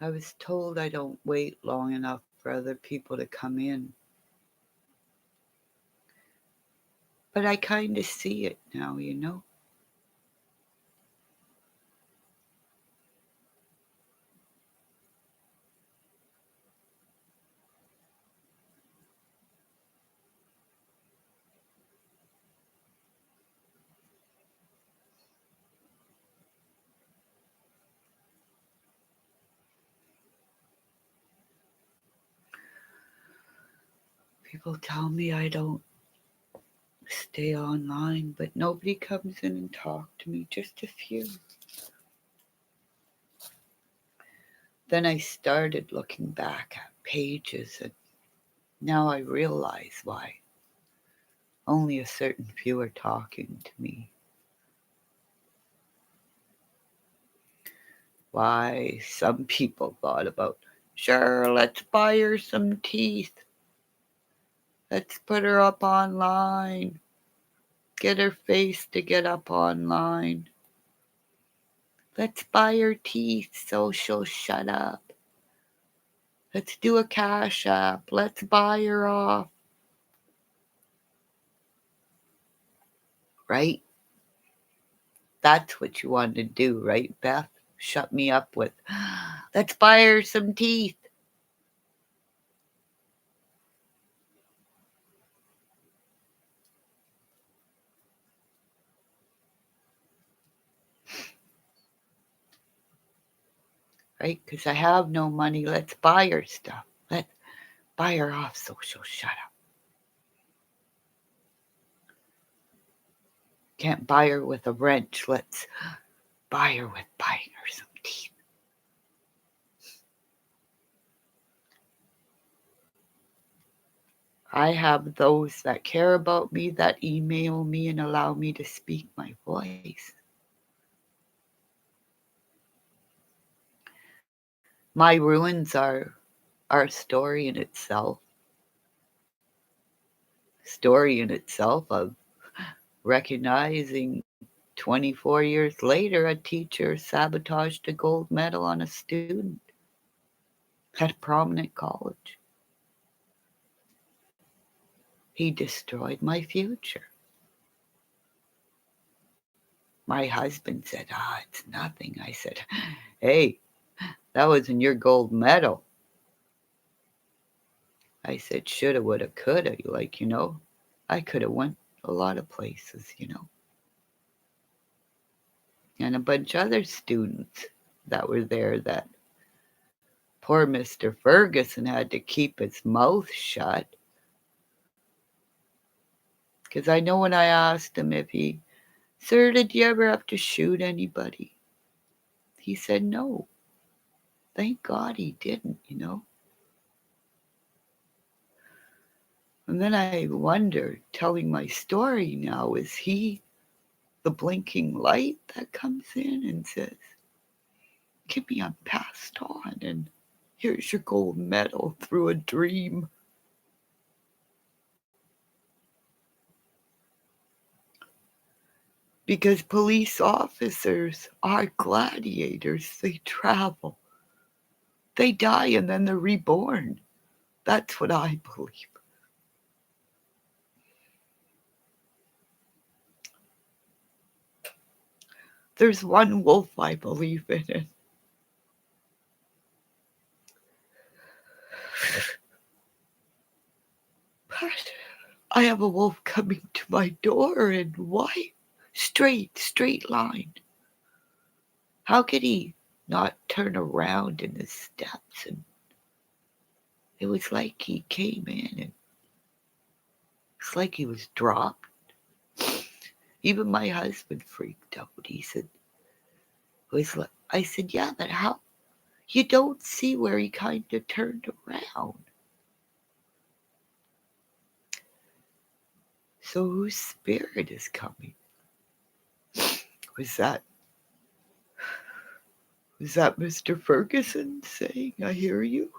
I was told I don't wait long enough for other people to come in. But I kind of see it now, you know? People tell me I don't stay online, but nobody comes in and talk to me, just a few. Then I started looking back at pages, and now I realize why. Only a certain few are talking to me. Why some people thought about, sure, let's buy her some teeth. Let's put her up online. Get her face to get up online. Let's buy her teeth so she'll shut up. Let's do a cash app. Let's buy her off. Right? That's what you wanted to do, right, Beth? Shut me up with, let's buy her some teeth. Right? Because I have no money. Let's buy her stuff. Let's buy her off so she'll shut up. Can't buy her with a wrench. Let's buy her with buying her some teeth. I have those that care about me that email me and allow me to speak my voice. My ruins are a story in itself. Story in itself of recognizing 24 years later a teacher sabotaged a gold medal on a student at a prominent college. He destroyed my future. My husband said, it's nothing. I said, hey, that wasn't your gold medal. I said, shoulda, woulda, coulda. Like, I could have went a lot of places. And a bunch of other students that were there that poor Mr. Ferguson had to keep his mouth shut. Because I know when I asked him if sir, did you ever have to shoot anybody? He said no. Thank God he didn't. And then I wonder, telling my story now, is he the blinking light that comes in and says, Kimmy, I'm passed on, and here's your gold medal through a dream? Because police officers are gladiators. They travel, they die, and then they're reborn. That's what I believe. There's one wolf I believe in, and but I have a wolf coming to my door, and why? Straight line. How could he not turn around in his steps? And it was like he came in, and it's like he was dropped. Even my husband freaked out. He said, it was like, I said, yeah, but how? You don't see where he kind of turned around. So whose spirit is coming? Was that Mr. Ferguson saying, I hear you?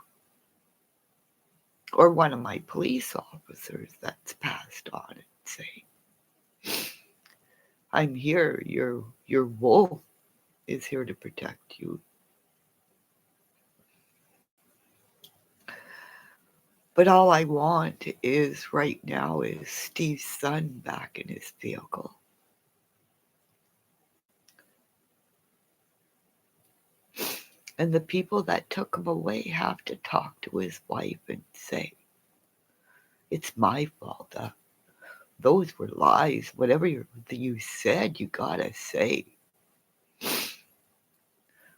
Or one of my police officers that's passed on and saying, I'm here, your wolf is here to protect you. But all I want is right now is Steve's son back in his vehicle. And the people that took him away have to talk to his wife and say, it's my fault. Those were lies. Whatever you said, you gotta say.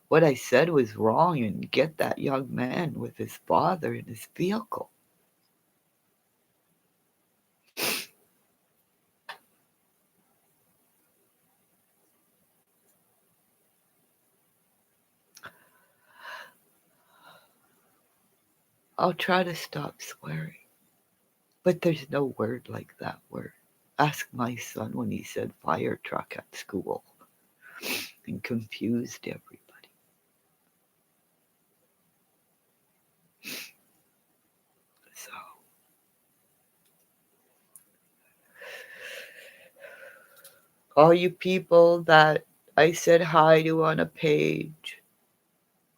What I said was wrong, and get that young man with his father in his vehicle. I'll try to stop swearing. But there's no word like that word. Ask my son when he said fire truck at school and confused everybody. So, all you people that I said hi to on a page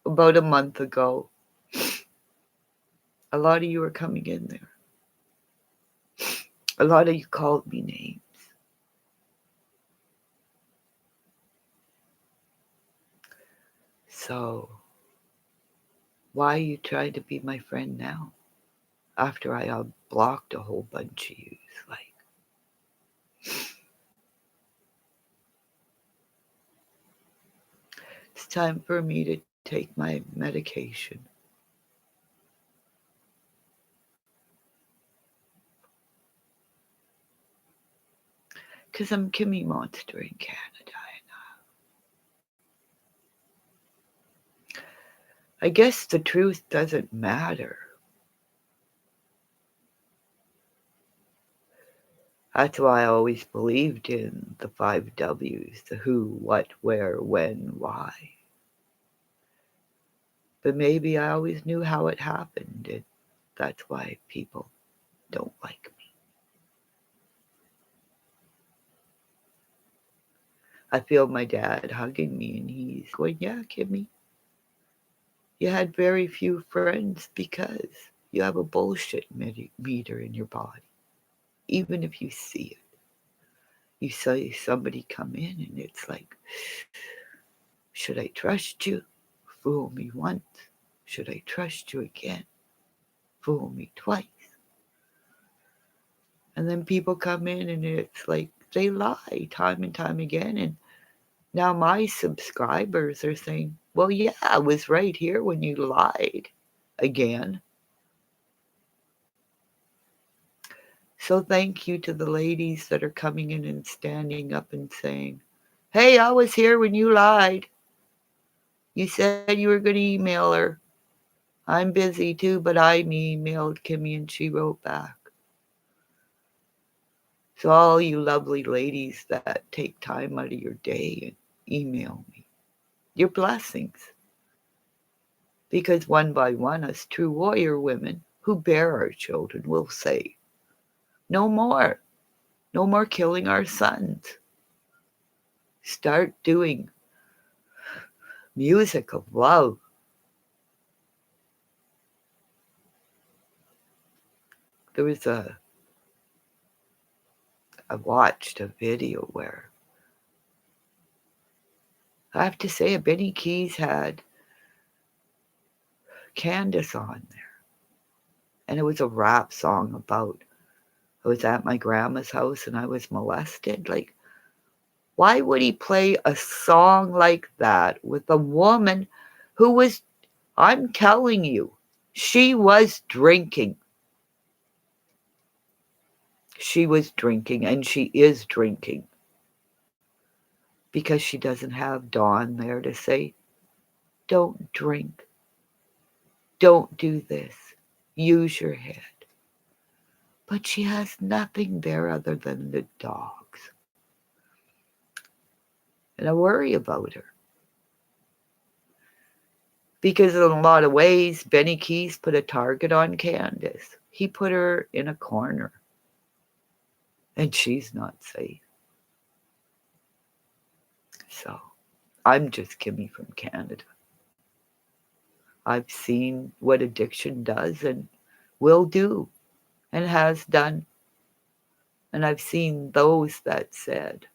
about a month ago, a lot of you are coming in there. A lot of you called me names. So, why are you trying to be my friend now? After I blocked a whole bunch of you. Like, it's time for me to take my medication. Because I'm Kimmymonster in Canada. I guess the truth doesn't matter. That's why I always believed in the 5 W's, the who, what, where, when, why. But maybe I always knew how it happened, and that's why people don't like me. I feel my dad hugging me, and he's going, yeah, Kimmy, you had very few friends because you have a bullshit meter in your body. Even if you see it, you see somebody come in, and it's like, should I trust you? Fool me once. Should I trust you again? Fool me twice. And then people come in and it's like they lie time and time again. And now my subscribers are saying, well, yeah, I was right here when you lied again. So thank you to the ladies that are coming in and standing up and saying, hey, I was here when you lied. You said you were going to email her. I'm busy too, but I emailed Kimmy and she wrote back. So all you lovely ladies that take time out of your day and email me, your blessings. Because one by one, us true warrior women who bear our children will say, no more. No more killing our sons. Start doing music of love. There was I watched a video where I have to say, Benny Keys had Candace on there. And it was a rap song about I was at my grandma's house and I was molested. Like, why would he play a song like that with a woman who was, I'm telling you, she was drinking. She was drinking and she is drinking because she doesn't have Dawn there to say, don't drink, don't do this, use your head. But she has nothing there other than the dogs. And I worry about her. Because in a lot of ways, Benny Keys put a target on Candace. He put her in a corner. And she's not safe. So, I'm just Kimmy from Canada. I've seen what addiction does, and will do and has done. And I've seen those that said,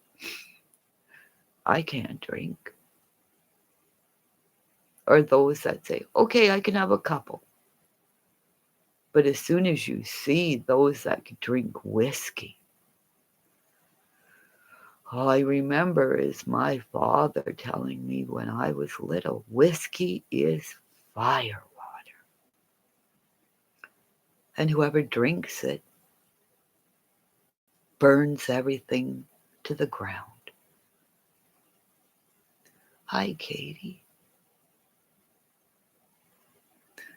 I can't drink. Or those that say, okay, I can have a couple. But as soon as you see those that can drink whiskey, all I remember is my father telling me when I was little, whiskey is fire water. And whoever drinks it burns everything to the ground. Hi, Katie.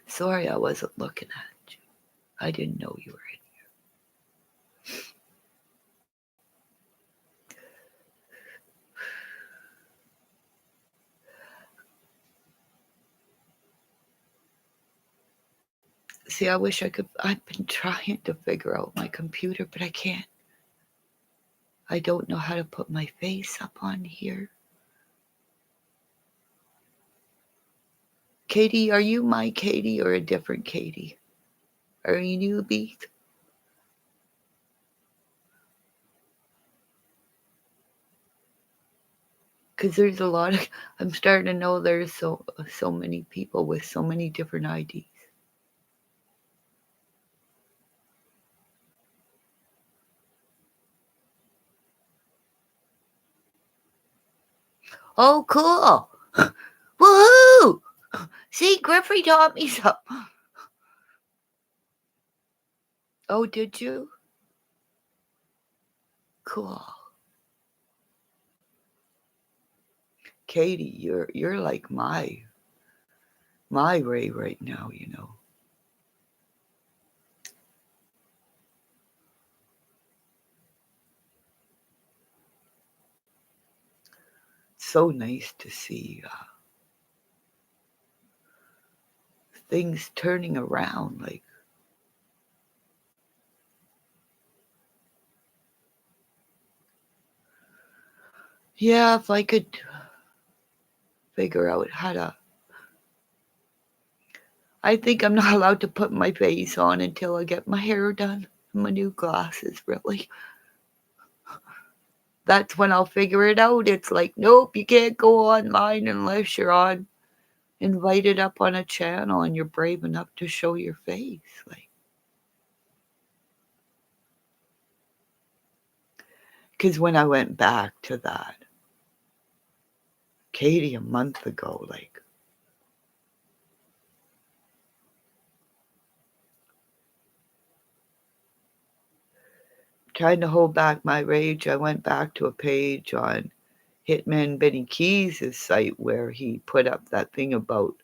Sorry I wasn't looking at you. I didn't know you were in. See, I wish I could. I've been trying to figure out my computer, but I can't. I don't know how to put my face up on here. Katie, are you my Katie or a different Katie? Are you newbie? Because there's a lot of. I'm starting to know there's so many people with so many different IDs. Oh, cool! Woohoo! See, Griffey taught me so. Oh, did you? Cool. Katie, you're like my Ray right now, you know. So nice to see things turning around. Like, yeah, if I could figure out how to. I think I'm not allowed to put my face on until I get my hair done. My new glasses, really. That's when I'll figure it out. It's like, nope, you can't go online unless you're on invited up on a channel and you're brave enough to show your face. Like, because when I went back to that, Katie, a month ago, like, trying to hold back my rage, I went back to a page on Hitman Benny Keys' site where he put up that thing about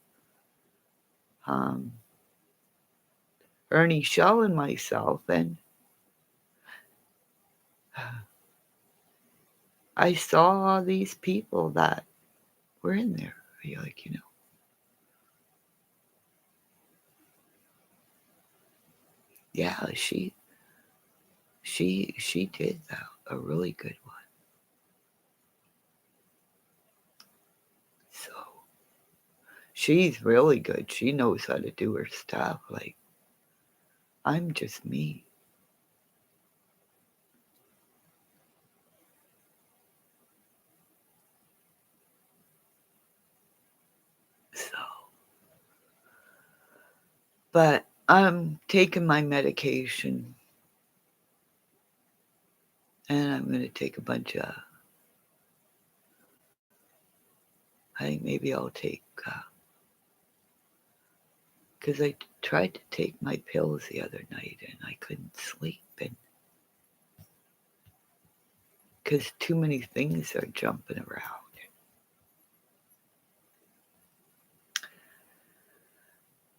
um, Ernie Shell and myself, and I saw these people that were in there. You're like, yeah, she did that, a really good one. So she's really good. She knows how to do her stuff. Like, I'm just me. So, but I'm taking my medication and I'm going to take a bunch of, I think maybe I'll take, because I tried to take my pills the other night and I couldn't sleep. And because too many things are jumping around.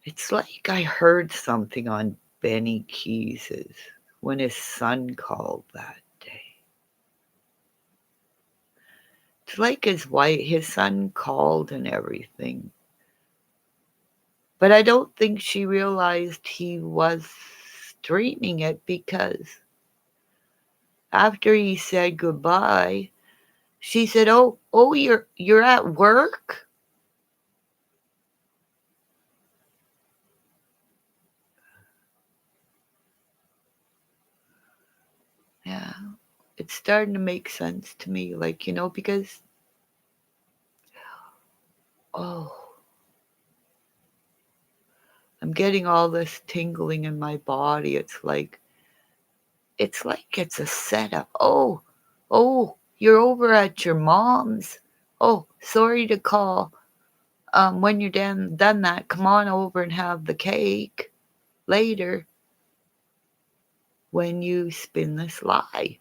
It's like I heard something on Benny Keys's when his son called that day. It's like his son called and everything. But I don't think she realized he was streaming it because after he said goodbye, she said, "Oh, you're at work?" Yeah, it's starting to make sense to me, like, because, oh, I'm getting all this tingling in my body. It's a setup. Oh, you're over at your mom's. Oh, sorry to call. When you're done that, come on over and have the cake later when you spin this lie.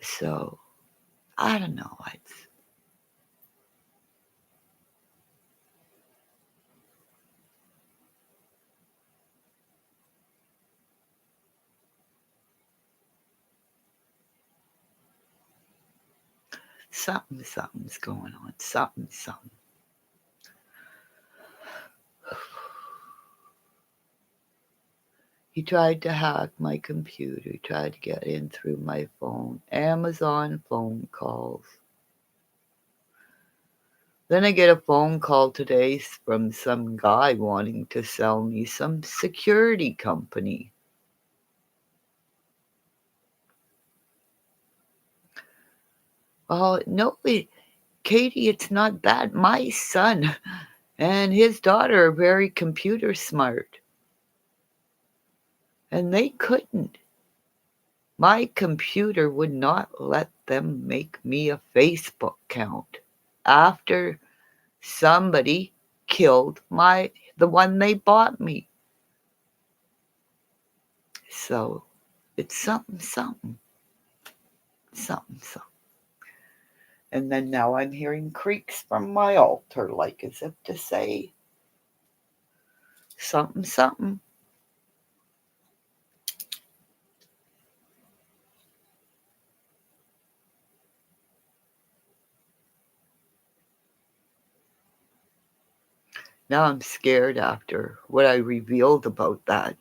So, I don't know. It's something's going on. Something. He tried to hack my computer, tried to get in through my phone, Amazon phone calls. Then I get a phone call today from some guy wanting to sell me some security company. Oh, no, Katie, it's not that. My son and his daughter are very computer smart, and they couldn't. My computer would not let them make me a Facebook account after somebody killed the one they bought me. So it's something. And then now I'm hearing creaks from my altar, like as if to say something. Now I'm scared after what I revealed about that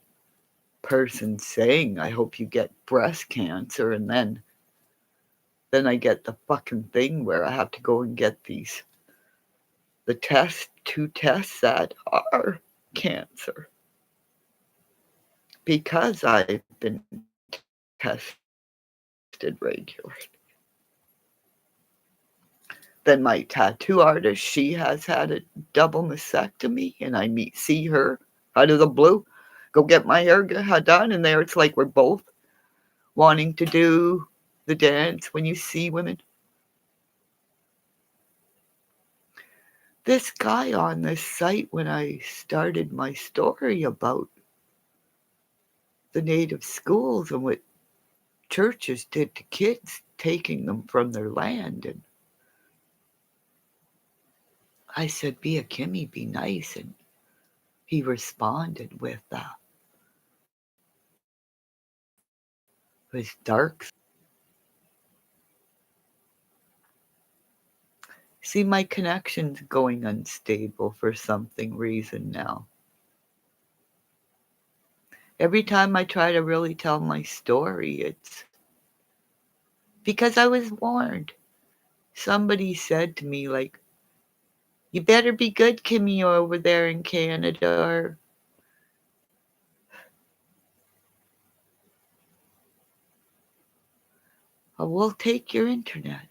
person saying, I hope you get breast cancer. And then I get the fucking thing where I have to go and get two tests that are cancer because I've been tested regularly. Then my tattoo artist, she has had a double mastectomy, and see her out of the blue, go get my hair done, and there it's like we're both wanting to do the dance when you see women. This guy on this site, when I started my story about the native schools and what churches did to kids, taking them from their land, and I said, be a Kimmy, be nice, and he responded with his dark. See, my connection's going unstable for something reason now. Every time I try to really tell my story, it's because I was warned. Somebody said to me, like, you better be good, Kimmy, over there in Canada, or we'll take your internet.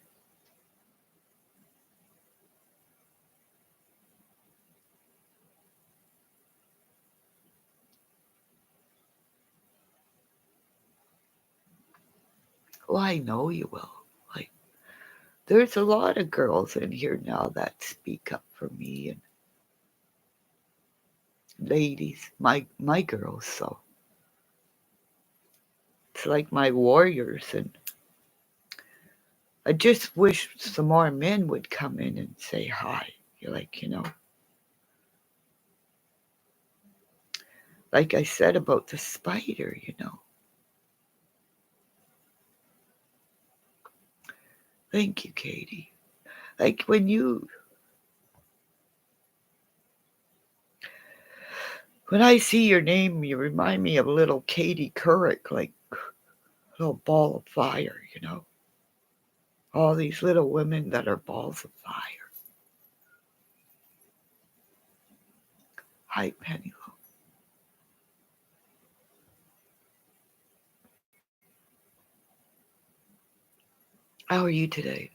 Well, I know you will. Like, there's a lot of girls in here now that speak up for me, and ladies, my girls, so it's like my warriors, and I just wish some more men would come in and say hi. You're like I said about the spider. Thank you, Katie. Like when I see your name, you remind me of little Katie Couric, like a little ball of fire. All these little women that are balls of fire. Hi, Penny. How are you today?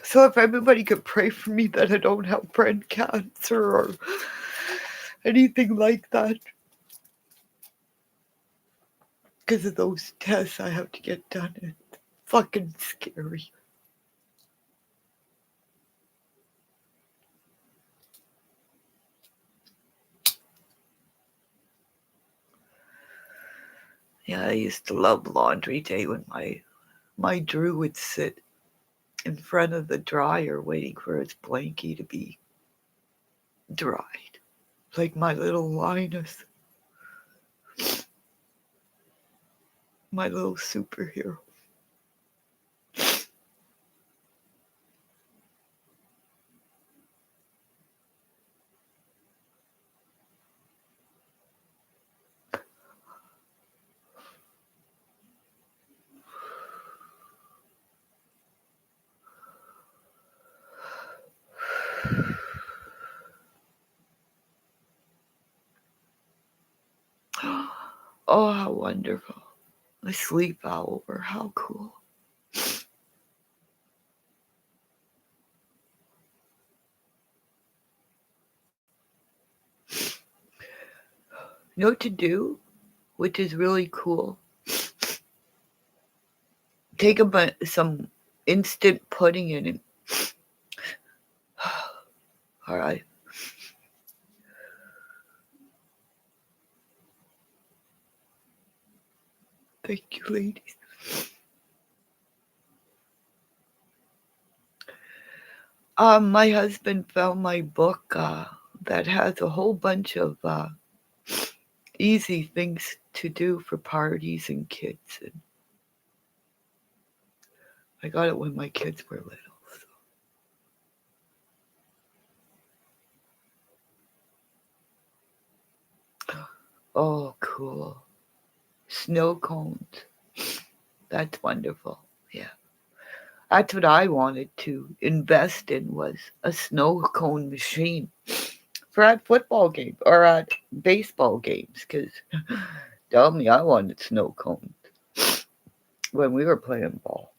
So if everybody could pray for me that I don't have brain cancer or anything like that. Because of those tests I have to get done. It's fucking scary. Yeah, I used to love laundry day when my Drew would sit in front of the dryer waiting for his blankie to be dried. Like my little Linus, my little superhero. Oh, how wonderful. A sleep hour, how cool. You know what to do, which is really cool? Take some instant pudding in it. All right. Thank you, ladies. My husband found my book that has a whole bunch of easy things to do for parties and kids. And I got it when my kids were little. So. Oh, cool. Snow cones. That's wonderful. Yeah. That's what I wanted to invest in was a snow cone machine for at football games or at baseball games because tell me I wanted snow cones when we were playing ball.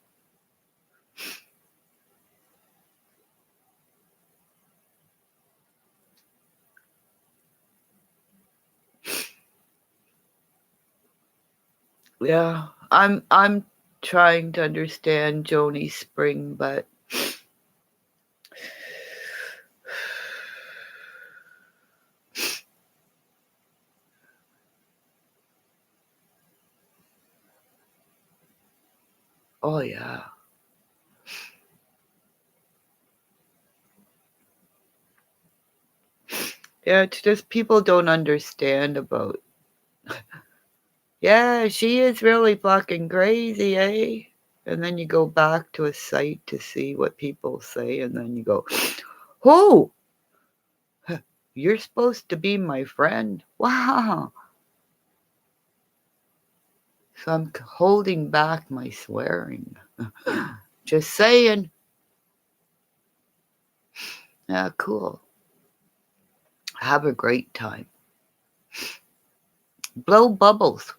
Yeah, I'm trying to understand Joni's spring, but oh yeah. Yeah, it's just people don't understand about yeah, she is really fucking crazy, eh? And then you go back to a site to see what people say, and then you go, who? You're supposed to be my friend. Wow. So I'm holding back my swearing. Just saying. Yeah, cool. Have a great time. Blow bubbles.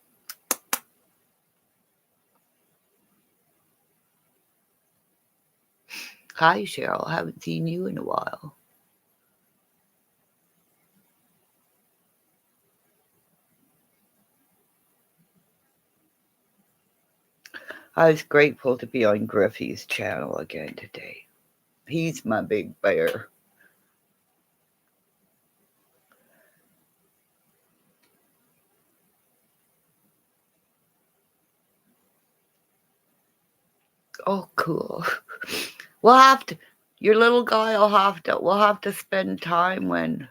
Hi, Cheryl. Haven't seen you in a while. I was grateful to be on Griffey's channel again today. He's my big bear. Oh, cool. We'll have to. Your little guy will have to. We'll have to spend time when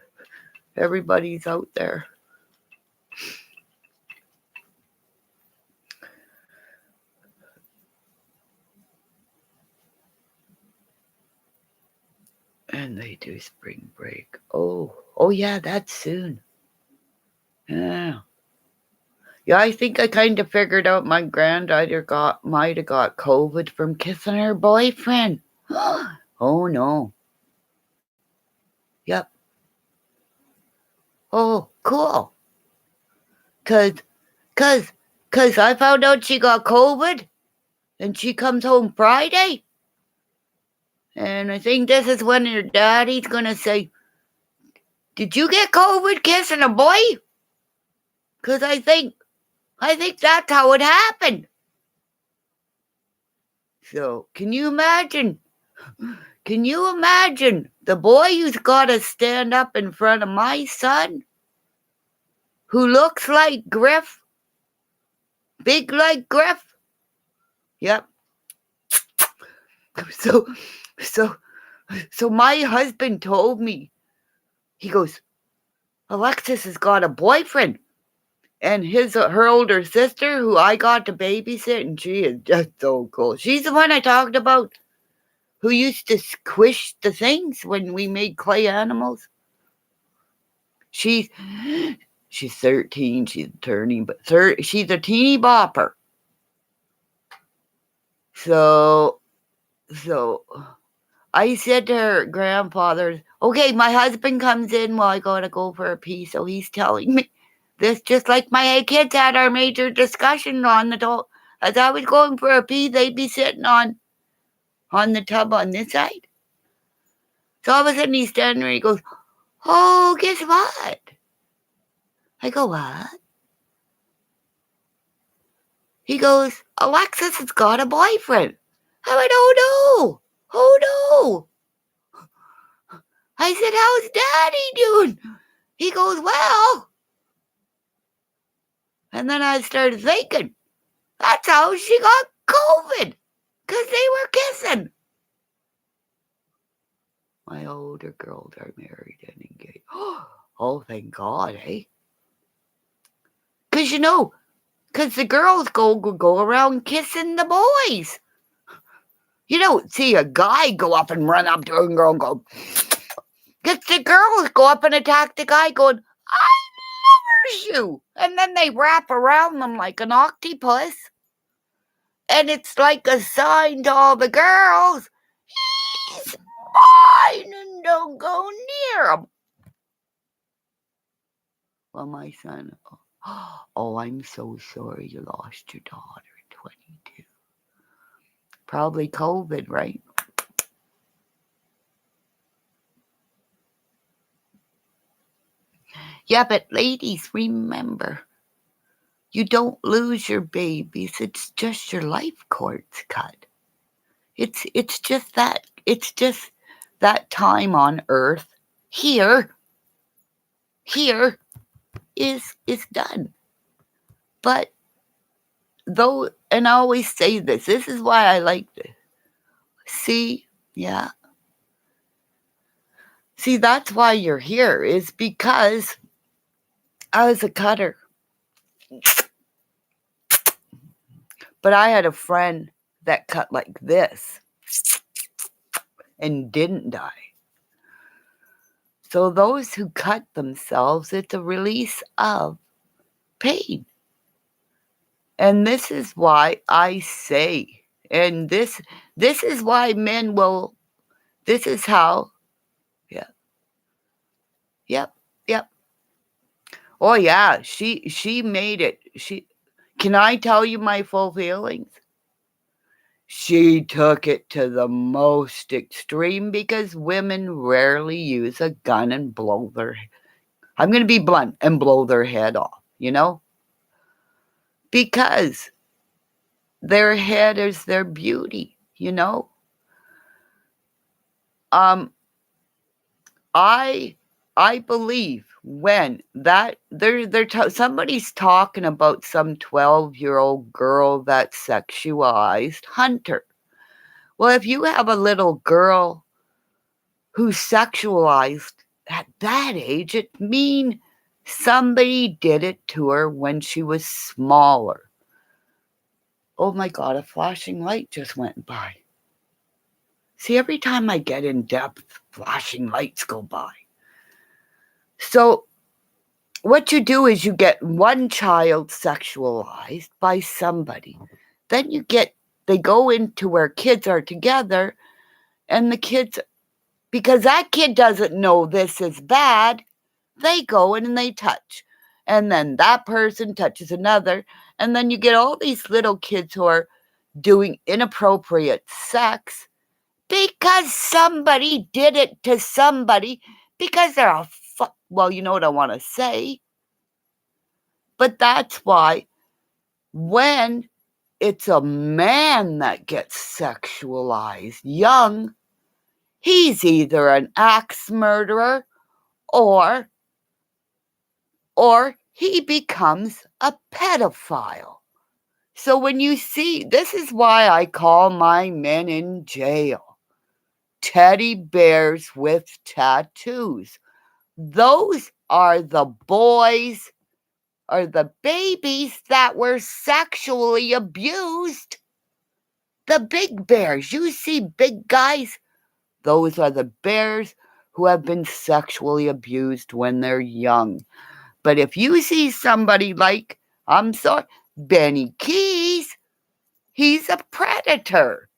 everybody's out there. And they do spring break. Oh yeah, that's soon. Yeah. Yeah, I think I kind of figured out my granddaughter might have got COVID from kissing her boyfriend. Oh no. Yep. Oh, cool. Cause, cause, 'Cause I found out she got COVID and she comes home Friday. And I think this is when her daddy's gonna say, "Did you get COVID kissing a boy?" 'Cause I think that's how it happened. So can you imagine? Can you imagine the boy who's got to stand up in front of my son, who looks like Griff, big like Griff? Yep. So, so, so my husband told me, he goes, Alexis has got a boyfriend, and her older sister, who I got to babysit, and she is just so cool. She's the one I talked about, who used to squish the things when we made clay animals. She's 13. She's turning, but she's a teeny bopper. So I said to her grandfather, okay, my husband comes in while I gotta go for a pee, so he's telling me this, just like my kids had our major discussion on the top. As I was going for a pee, they'd be sitting on the tub on this side. So all of a sudden he's standing there, he goes, oh, guess what? I go, what? He goes, Alexis has got a boyfriend. I went, oh no. I said, how's Daddy doing? He goes, well. And then I started thinking, that's how she got COVID, because they were kissing. My older girls are married and engaged. Oh, thank God, eh? Because because the girls go around kissing the boys. You don't see a guy go up and run up to a girl and go, because the girls go up and attack the guy going, I love you. And then they wrap around them like an octopus. And it's like a sign to all the girls, he's mine and don't go near him. Well, my son, oh, I'm so sorry you lost your daughter at 22. Probably COVID, right? Yeah, but ladies, remember, you don't lose your babies. It's just your life cords cut. It's just that time on earth here is done. But though, and I always say this is why I like this. See, that's why you're here, is because I was a cutter. But I had a friend that cut like this and didn't die. So those who cut themselves, it's a release of pain. And this is why I say, and this is why men will, this is how, Yep. Oh yeah, she made it. Can I tell you my full feelings? She took it to the most extreme, because women rarely use a gun and blow I'm going to be blunt, and blow their head off, because their head is their beauty, I believe when that somebody's talking about some 12-year-old girl that's sexualized. Hunter. Well, if you have a little girl who's sexualized at that age, it means somebody did it to her when she was smaller. Oh my God, a flashing light just went by. See, every time I get in depth, flashing lights go by. So what you do is you get one child sexualized by somebody. Then they go into where kids are together, and the kids, because that kid doesn't know this is bad, they go in and they touch. And then that person touches another, And then you get all these little kids who are doing inappropriate sex because somebody did it to somebody because they're a well, you know what I want to say. But that's why when it's a man that gets sexualized young, he's either an axe murderer or he becomes a pedophile. So when you see, this is why I call my men in jail teddy bears with tattoos. Those are the boys or the babies that were sexually abused. The big bears. You see big guys? Those are the bears who have been sexually abused when they're young. But if you see somebody like, I'm sorry, Benny Keys, he's a predator.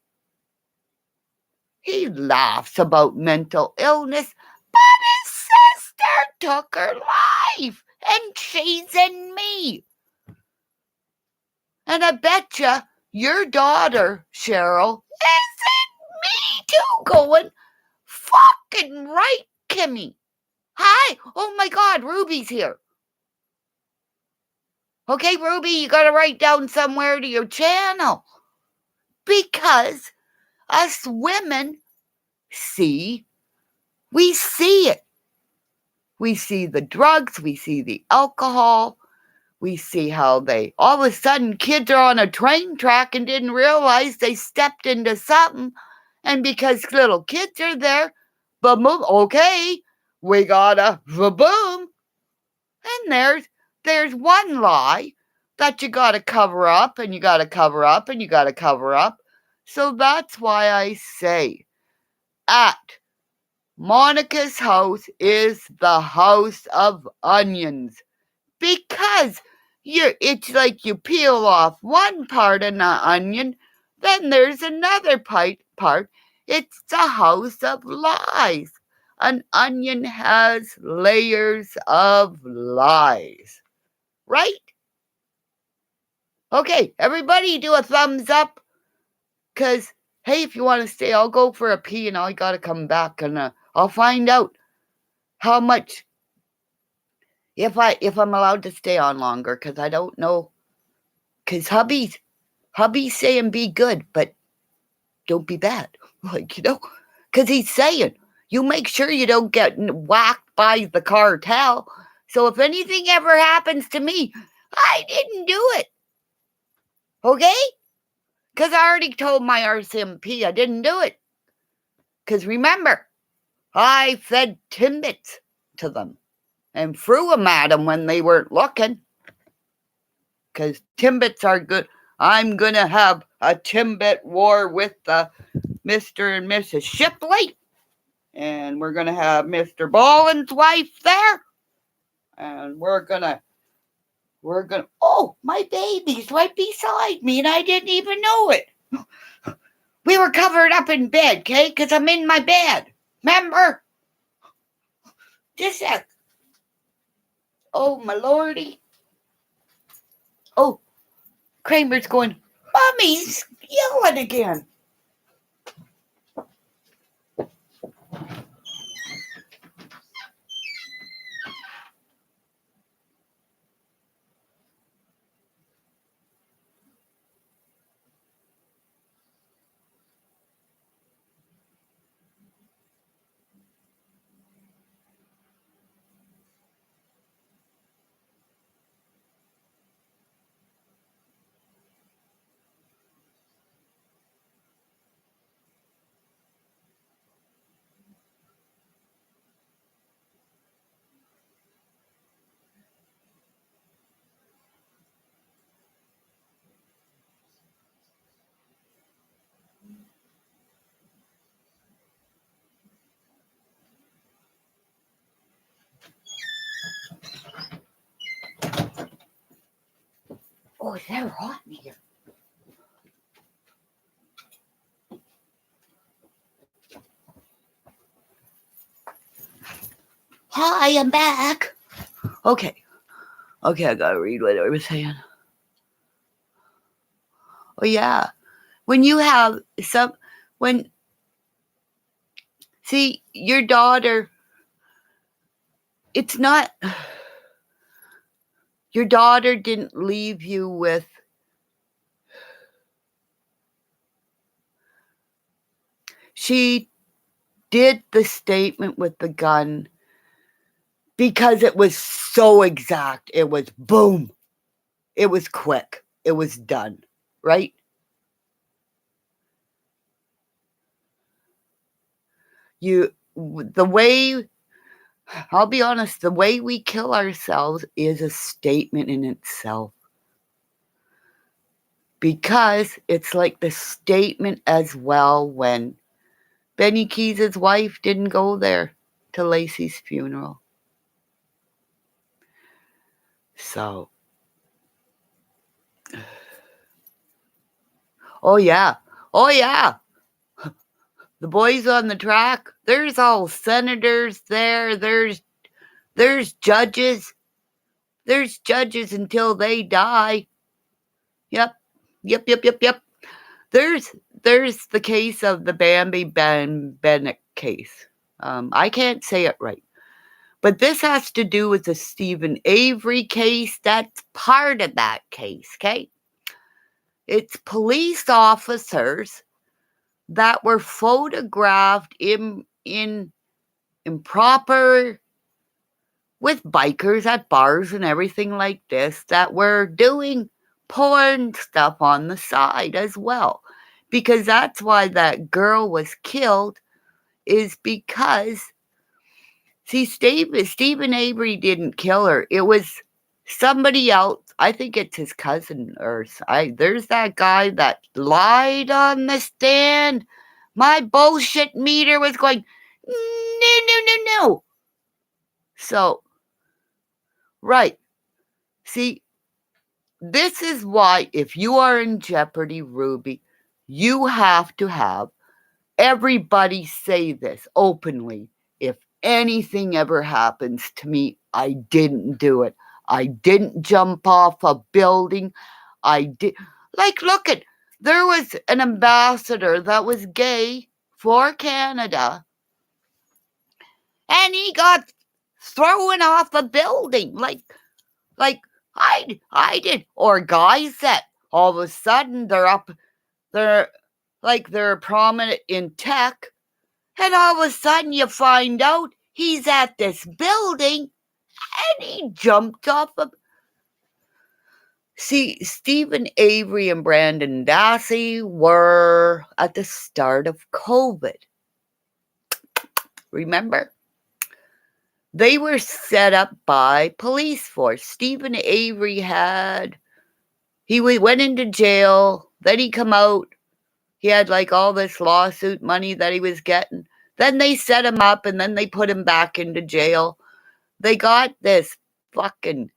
He laughs about mental illness, but his sister took her life, and she's in me. And I betcha your daughter, Cheryl, is in me too, going, fucking right, Kimmy. Hi. Oh my God, Ruby's here. Okay, Ruby, you gotta write down somewhere to your channel. Because us women we see it. We see the drugs, we see the alcohol, we see how all of a sudden kids are on a train track and didn't realize they stepped into something. And because little kids are there, boom, okay, we gotta boom. And there's one lie that you gotta cover up and you gotta cover up and you gotta cover up. So that's why I say at Monica's house is the house of onions. Because it's like you peel off one part of the onion, then there's another part. It's the house of lies. An onion has layers of lies. Right? Okay, everybody do a thumbs up. Because, hey, if you want to stay, I'll go for a pee and I got to come back and I'll find out how much, if I'm allowed to stay on longer, because I don't know. Because hubby's saying be good, but don't be bad. Because he's saying, you make sure you don't get whacked by the cartel. So if anything ever happens to me, I didn't do it. Okay? Because I already told my RCMP I didn't do it. Because remember, I fed Timbits to them and threw them at them when they weren't looking. Because Timbits are good. I'm going to have a Timbit war with the Mr. and Mrs. Shipley. And we're going to have Mr. Bollin's wife there. And we're going to, oh, my baby's right beside me and I didn't even know it. We were covered up in bed, okay? Because I'm in my bed. Remember? Just a, oh, my lordy. Oh, Kramer's going, Mommy's yelling again. Oh, it's never hot in here. Hi, I'm back. Okay, I gotta read what I was saying. Well, yeah. When you have see, your daughter, it's not, your daughter didn't leave you with, she did the statement with the gun because it was so exact. It was boom. It was quick. It was done. Right? The way, I'll be honest, the way we kill ourselves is a statement in itself. Because it's like the statement as well when Benny Keys' wife didn't go there to Lacey's funeral. So, oh yeah, the boys on the track, there's all senators there, there's judges. There's judges until they die. Yep. There's the case of the Bambi Bennett case. I can't say it right. But this has to do with the Stephen Avery case. That's part of that case, okay? It's police officers that were photographed in improper, with bikers at bars and everything like this, that were doing porn stuff on the side as well. Because that's why that girl was killed, is because, see, Stephen Avery didn't kill her. It was somebody else. I think it's his cousin, or there's that guy that lied on the stand. My bullshit meter was going, no. So, right. See, this is why, if you are in jeopardy, Ruby, you have to have everybody say this openly. If anything ever happens to me, I didn't do it. I didn't jump off a building. I did. Like, look at, there was an ambassador that was gay for Canada, and he got thrown off a building. Like I did. Or guys that all of a sudden they're prominent in tech, and all of a sudden you find out he's at this building and he jumped off of. See, Stephen Avery and Brandon Dassey were at the start of COVID. Remember? They were set up by police force. Stephen Avery he went into jail, then he come out. He had like all this lawsuit money that he was getting. Then they set him up and then they put him back into jail. They got this fucking,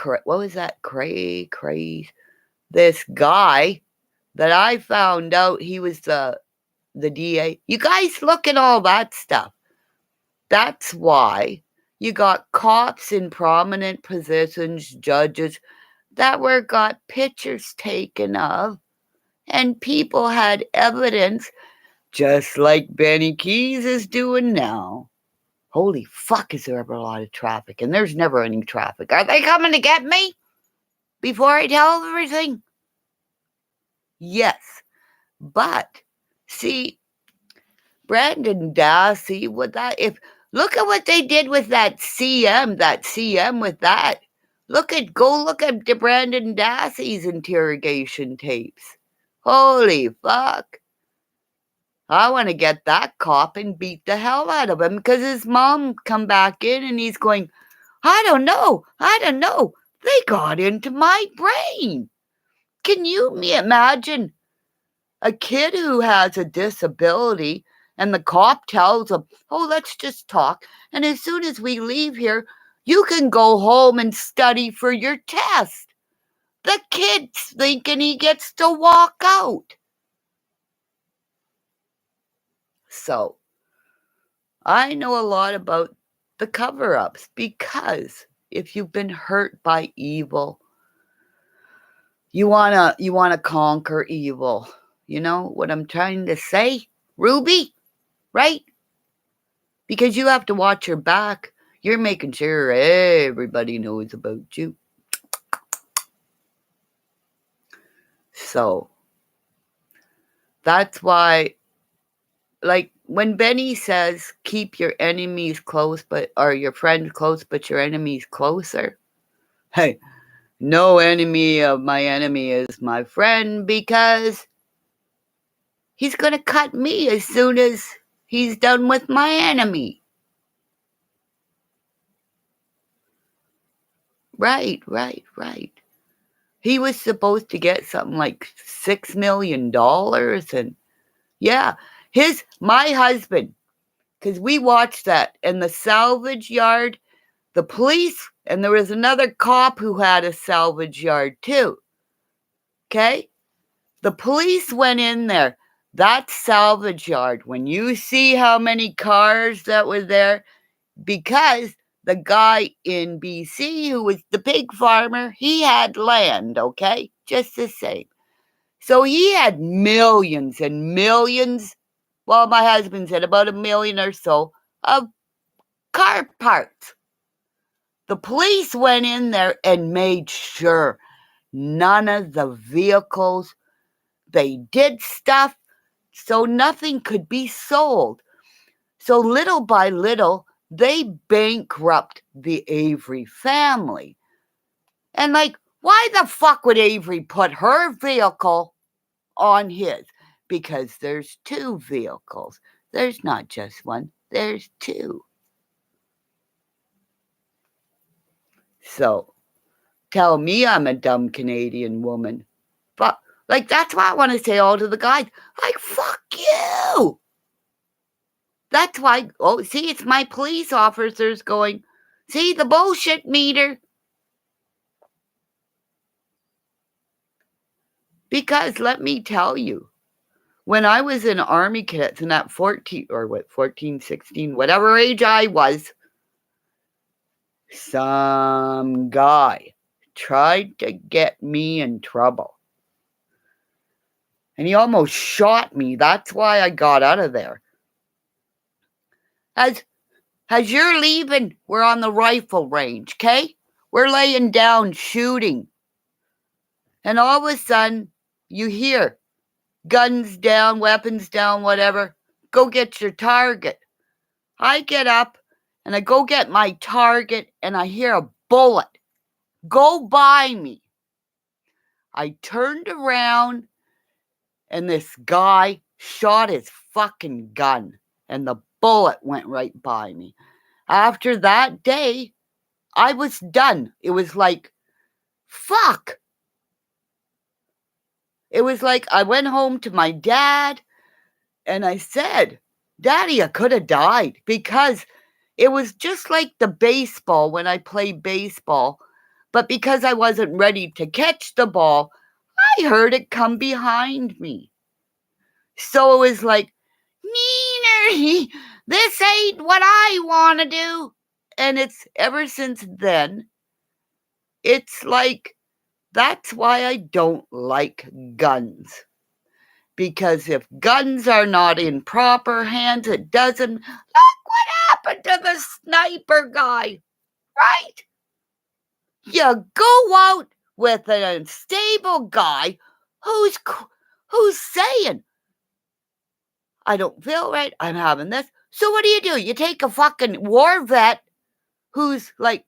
what was that? This guy that I found out he was the DA. You guys look at all that stuff. That's why you got cops in prominent positions, judges, that got pictures taken of, and people had evidence, just like Benny Keys is doing now. Holy fuck, is there ever a lot of traffic? And there's never any traffic. Are they coming to get me before I tell everything? Yes. But, see, Brandon Dassey, look at what they did with that CM with that. Go look at the Brandon Dassey's interrogation tapes. Holy fuck. I want to get that cop and beat the hell out of him, because his mom come back in and he's going, I don't know. They got into my brain. Can you imagine a kid who has a disability and the cop tells him, oh, let's just talk. And as soon as we leave here, you can go home and study for your test. The kid's thinking he gets to walk out. So, I know a lot about the cover-ups, because if you've been hurt by evil, You wanna conquer evil. You know what I'm trying to say, Ruby? Right? Because you have to watch your back. You're making sure everybody knows about you. So that's why, like when Benny says, keep your enemies close, or your friends close, but your enemies closer. Hey, no enemy of my enemy is my friend, because he's going to cut me as soon as he's done with my enemy. Right. He was supposed to get something like $6 million. And yeah, my husband, because we watched that in the salvage yard, the police, and there was another cop who had a salvage yard too. Okay? The police went in there. That salvage yard, when you see how many cars that were there, because the guy in BC who was the pig farmer, he had land, okay? Just the same. So he had millions and millions, well, my husband said about 1 million or so, of car parts. The police went in there and made sure none of the vehicles, they did stuff so nothing could be sold. So little by little, they bankrupt the Avery family. And like, why the fuck would Avery put her vehicle on his? Because there's 2 vehicles. There's not just one, there's 2. So tell me I'm a dumb Canadian woman. But like, that's why I want to say all to the guys, like, fuck you. That's why, oh, see, it's my police officers going, see the bullshit meter. Because let me tell you, when I was in Army Cadets in that 14, 16, whatever age I was, some guy tried to get me in trouble. And he almost shot me. That's why I got out of there. As you're leaving, we're on the rifle range, okay? We're laying down shooting. And all of a sudden, you hear guns down, weapons down, whatever. Go get your target. I get up and I go get my target and I hear a bullet go by me. I turned around and this guy shot his fucking gun and the bullet went right by me. After that day, I was done. It was like, fuck. It was like I went home to my dad and I said, Daddy, I could have died, because it was just like the baseball when I played baseball. But because I wasn't ready to catch the ball, I heard it come behind me. So it was like, Neener, this ain't what I want to do. And it's ever since then, it's like, that's why I don't like guns. Because if guns are not in proper hands, it doesn't. Look what happened to the sniper guy, right? You go out with an unstable guy who's saying, I don't feel right, I'm having this. So what do? You take a fucking war vet who's like,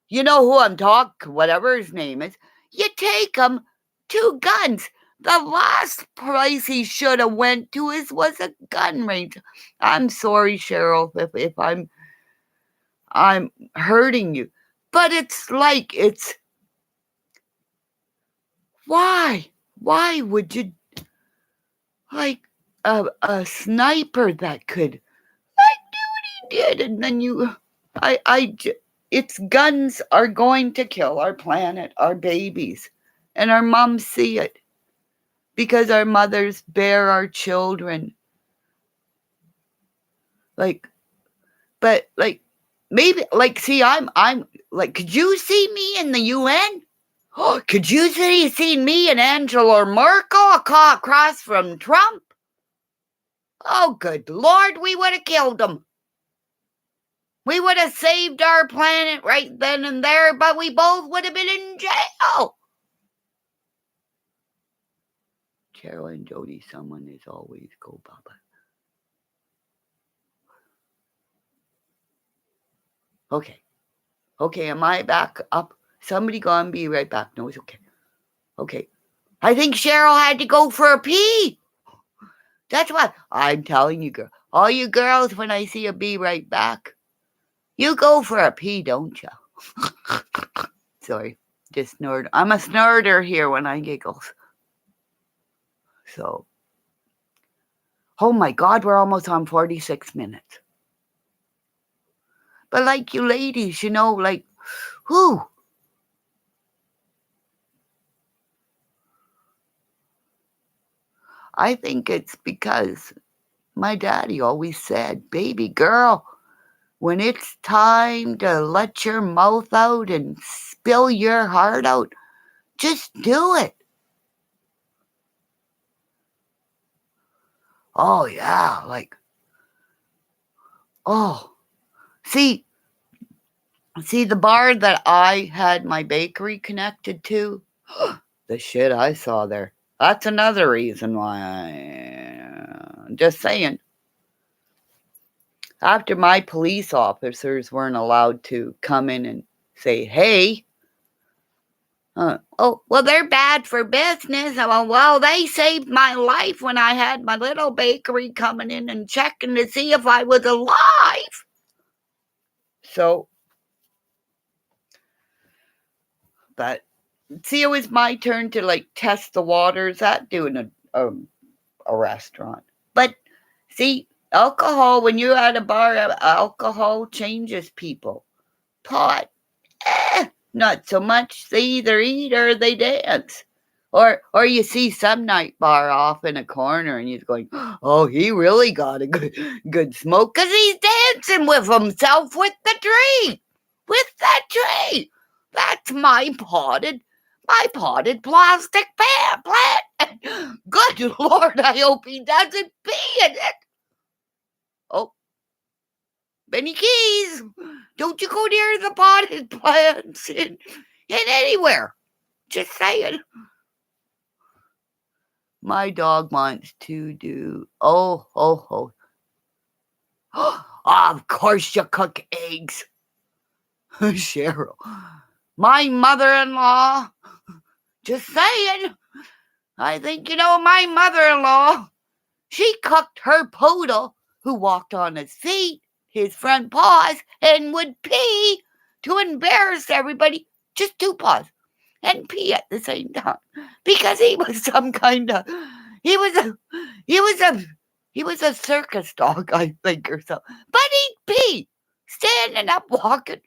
you know who I'm talking, whatever his name is, you take him 2 guns. The last place he should have went to was a gun range. I'm sorry, Cheryl, if I'm hurting you. But it's like, why? Why would you, like, a sniper that could, like, do what he did, and then it's guns are going to kill our planet, our babies, and our moms see it. Because our mothers bear our children. Like, but like, maybe, like, see, I'm like, could you see me in the UN? Oh, could you see me and Angela Merkel across from Trump? Oh, good Lord, we would have killed him. We would have saved our planet right then and there, but we both would have been in jail. Cheryl and Jody, someone is always go, Baba. Okay, am I back up? Somebody go and be right back. No, it's okay. Okay. I think Cheryl had to go for a pee. That's what I'm telling you, girl. All you girls, when I see a be right back, you go for a pee, don't you? Sorry, just snort. I'm a snorter here when I giggles. So, oh my God, we're almost on 46 minutes. But like you ladies, like, whew. I think it's because my daddy always said, baby girl, when it's time to let your mouth out and spill your heart out, just do it. Oh, yeah, like, oh, see the bar that I had my bakery connected to, the shit I saw there. That's another reason why just saying. After my police officers weren't allowed to come in and say, hey, oh, well, they're bad for business. Well, they saved my life when I had my little bakery coming in and checking to see if I was alive. So, but see, it was my turn to like test the waters at doing a restaurant. But see, alcohol, when you're at a bar, alcohol changes people. Pot, not so much. They either eat or they dance. Or you see some night bar off in a corner and he's going, oh, he really got a good smoke because he's dancing with himself with the tree. With that tree. That's my potted plastic plant. Good Lord, I hope he doesn't pee in it. Oh, Benny Keys, don't you go near the potted plants in anywhere. Just saying. My dog wants to do. Oh. Of course you cook eggs. Cheryl. My mother-in-law. Just saying. I think my mother-in-law. She cooked her poodle, who walked on his feet, his front paws, and would pee to embarrass everybody. Just 2 paws. And pee at the same time. Because he was some kind of he was a circus dog, I think, or so. But he'd pee, standing up, walking.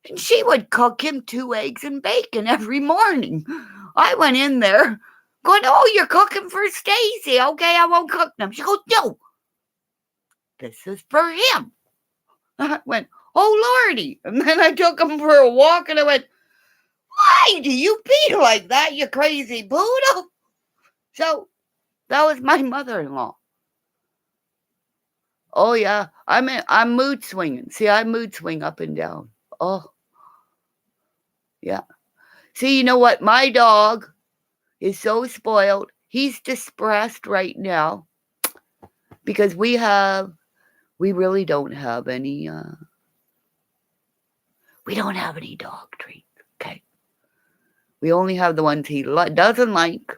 And she would cook him 2 eggs and bacon every morning. I went in there going, oh, you're cooking for Stacy. Okay, I won't cook them. She goes, no, this is for him. I went, oh, Lordy. And then I took him for a walk and I went, why do you pee like that, you crazy poodle? So that was my mother-in-law. Oh, yeah. I'm mood swinging. See, I mood swing up and down. Oh, yeah. See, you know what? My dog is so spoiled. He's distressed right now because we really don't have any, we don't have any dog treats, okay? We only have the ones he doesn't like.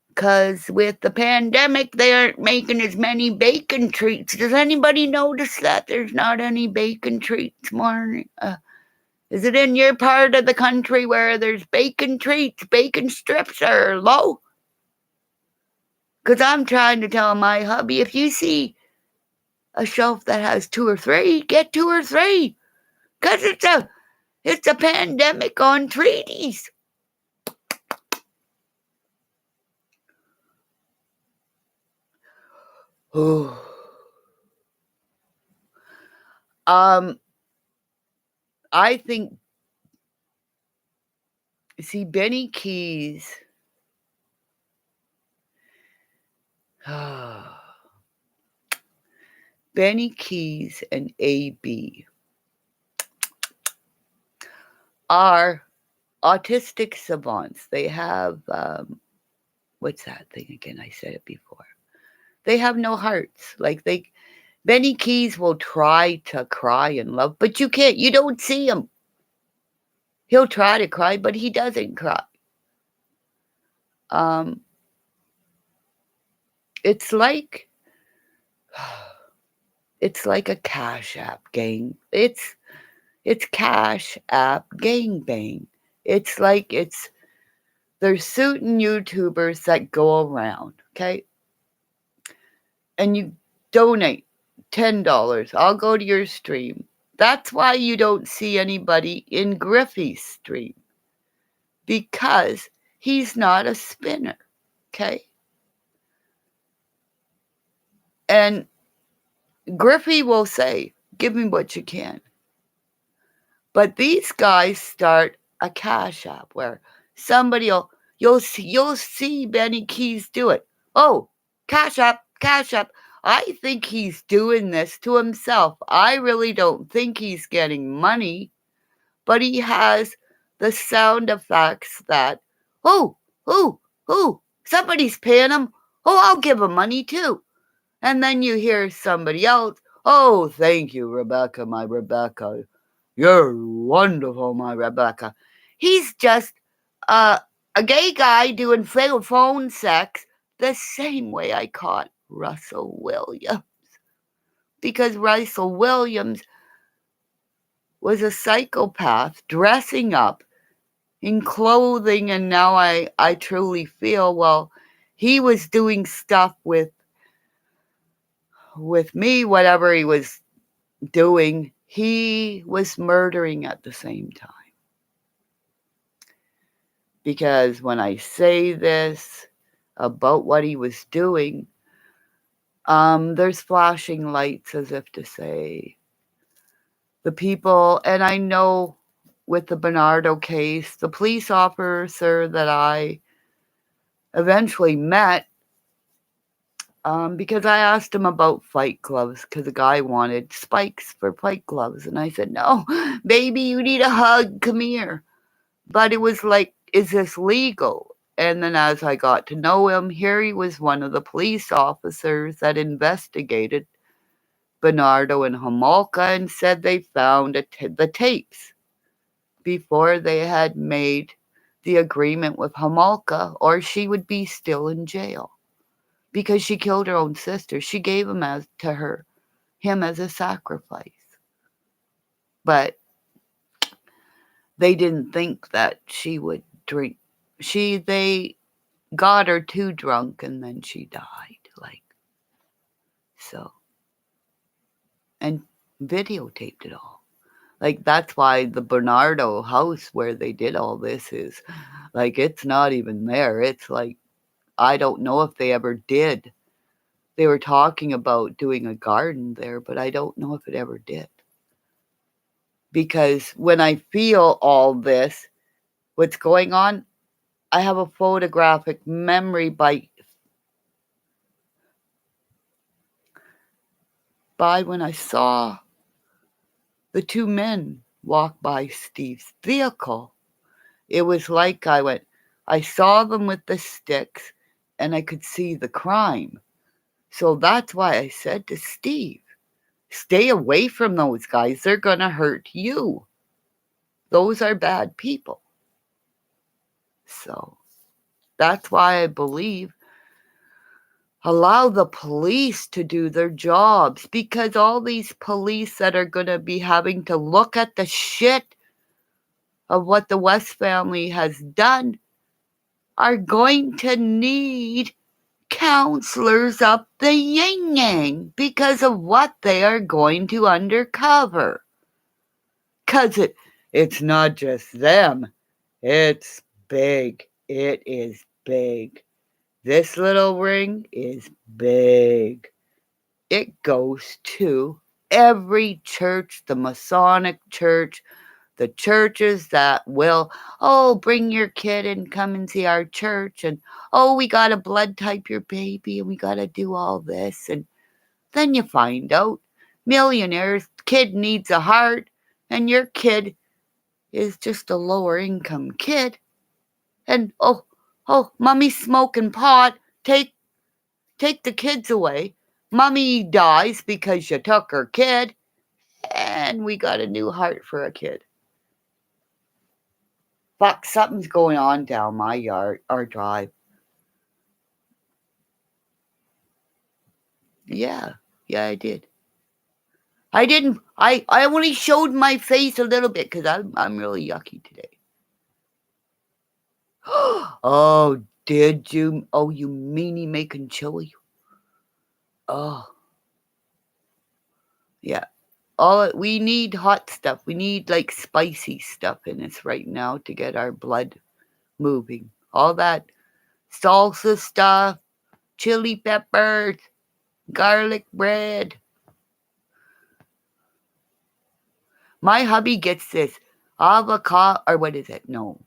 Because with the pandemic, they aren't making as many bacon treats. Does anybody notice that there's not any bacon treats more? Is it in your part of the country where there's bacon treats, bacon strips are low? Because I'm trying to tell my hubby, if you see a shelf that has 2 or 3, get 2 or 3. Because it's a pandemic on treaties. Oh. I think See, Benny Keys. Benny Keys and AB are autistic savants. They have, what's that thing again? I said it before. They have no hearts. Benny Keys will try to cry and love, but you can't. You don't see him. He'll try to cry, but he doesn't cry. Um, it's like it's like a Cash App gang. It's Cash App gangbang. It's like there's certain YouTubers that go around, okay? And you donate $10. I'll go to your stream. That's why you don't see anybody in Griffey's stream. Because he's not a spinner, okay? And Griffey will say, give me what you can. But these guys start a Cash App where you'll see Benny Keys do it. Oh, Cash App. I think he's doing this to himself. I really don't think he's getting money, but he has the sound effects that, oh, somebody's paying him. Oh, I'll give him money too. And then you hear somebody else, oh, thank you, Rebecca, my Rebecca. You're wonderful, my Rebecca. He's just a gay guy doing phone sex the same way I caught Russell Williams. Because Russell Williams was a psychopath dressing up in clothing, and now I truly feel, well, he was doing stuff with me, whatever he was doing, he was murdering at the same time. Because when I say this about what he was doing, there's flashing lights as if to say, the people, and I know with the Bernardo case, the police officer that I eventually met, because I asked him about fight gloves, because the guy wanted spikes for fight gloves. And I said, no, baby, you need a hug, come here. But it was like, is this legal? And then as I got to know him, here he was one of the police officers that investigated Bernardo and Homolka and said they found the tapes before they had made the agreement with Homolka, or she would be still in jail. Because she killed her own sister. She gave him as a sacrifice. But they didn't think that she would drink. They got her too drunk and then she died. So. And videotaped it all. That's why the Bernardo house where they did all this is, it's not even there. It's I don't know if they ever did. They were talking about doing a garden there, but I don't know if it ever did. Because when I feel all this, what's going on, I have a photographic memory by when I saw the two men walk by Steve's vehicle. It was like I saw them with the sticks and I could see the crime. So that's why I said to Steve, stay away from those guys. They're going to hurt you. Those are bad people. So that's why I believe allow the police to do their jobs, because all these police that are going to be having to look at the shit of what the West family has done are going to need counselors up the yin yang because of what they are going to undercover. Because it's not just them. It's big. It is big. This little ring is big. It goes to every church, the Masonic church, The churches that will, oh, bring your kid and come and see our church. And, oh, we got to blood type your baby and we got to do all this. And then you find out millionaires' kid needs a heart and your kid is just a lower income kid. And, oh, mommy's smoking pot. Take the kids away. Mommy dies because you took her kid. And we got a new heart for a kid. Fuck, something's going on down my yard, our drive. Yeah, I did. I didn't. I only showed my face a little bit because I'm really yucky today. Oh, did you? Oh, you meanie making chili. Oh, yeah. We need hot stuff. We need like spicy stuff in us right now to get our blood moving. All that salsa stuff, chili peppers, garlic bread. My hubby gets this avocado, or what is it? No.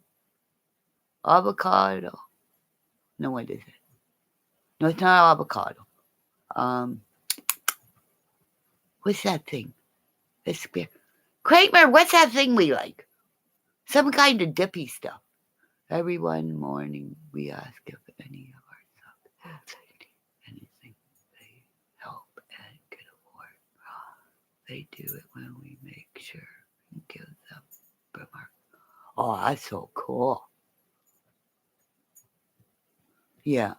Avocado. No, what is it? No, it's not avocado. Um, what's that thing? It's beer. Kramer, what's that thing we like? Some kind of dippy stuff. Every one morning we ask if any of our subs anything they help and get award. They do it when we make sure and give them remark. Oh, that's so cool. Yeah.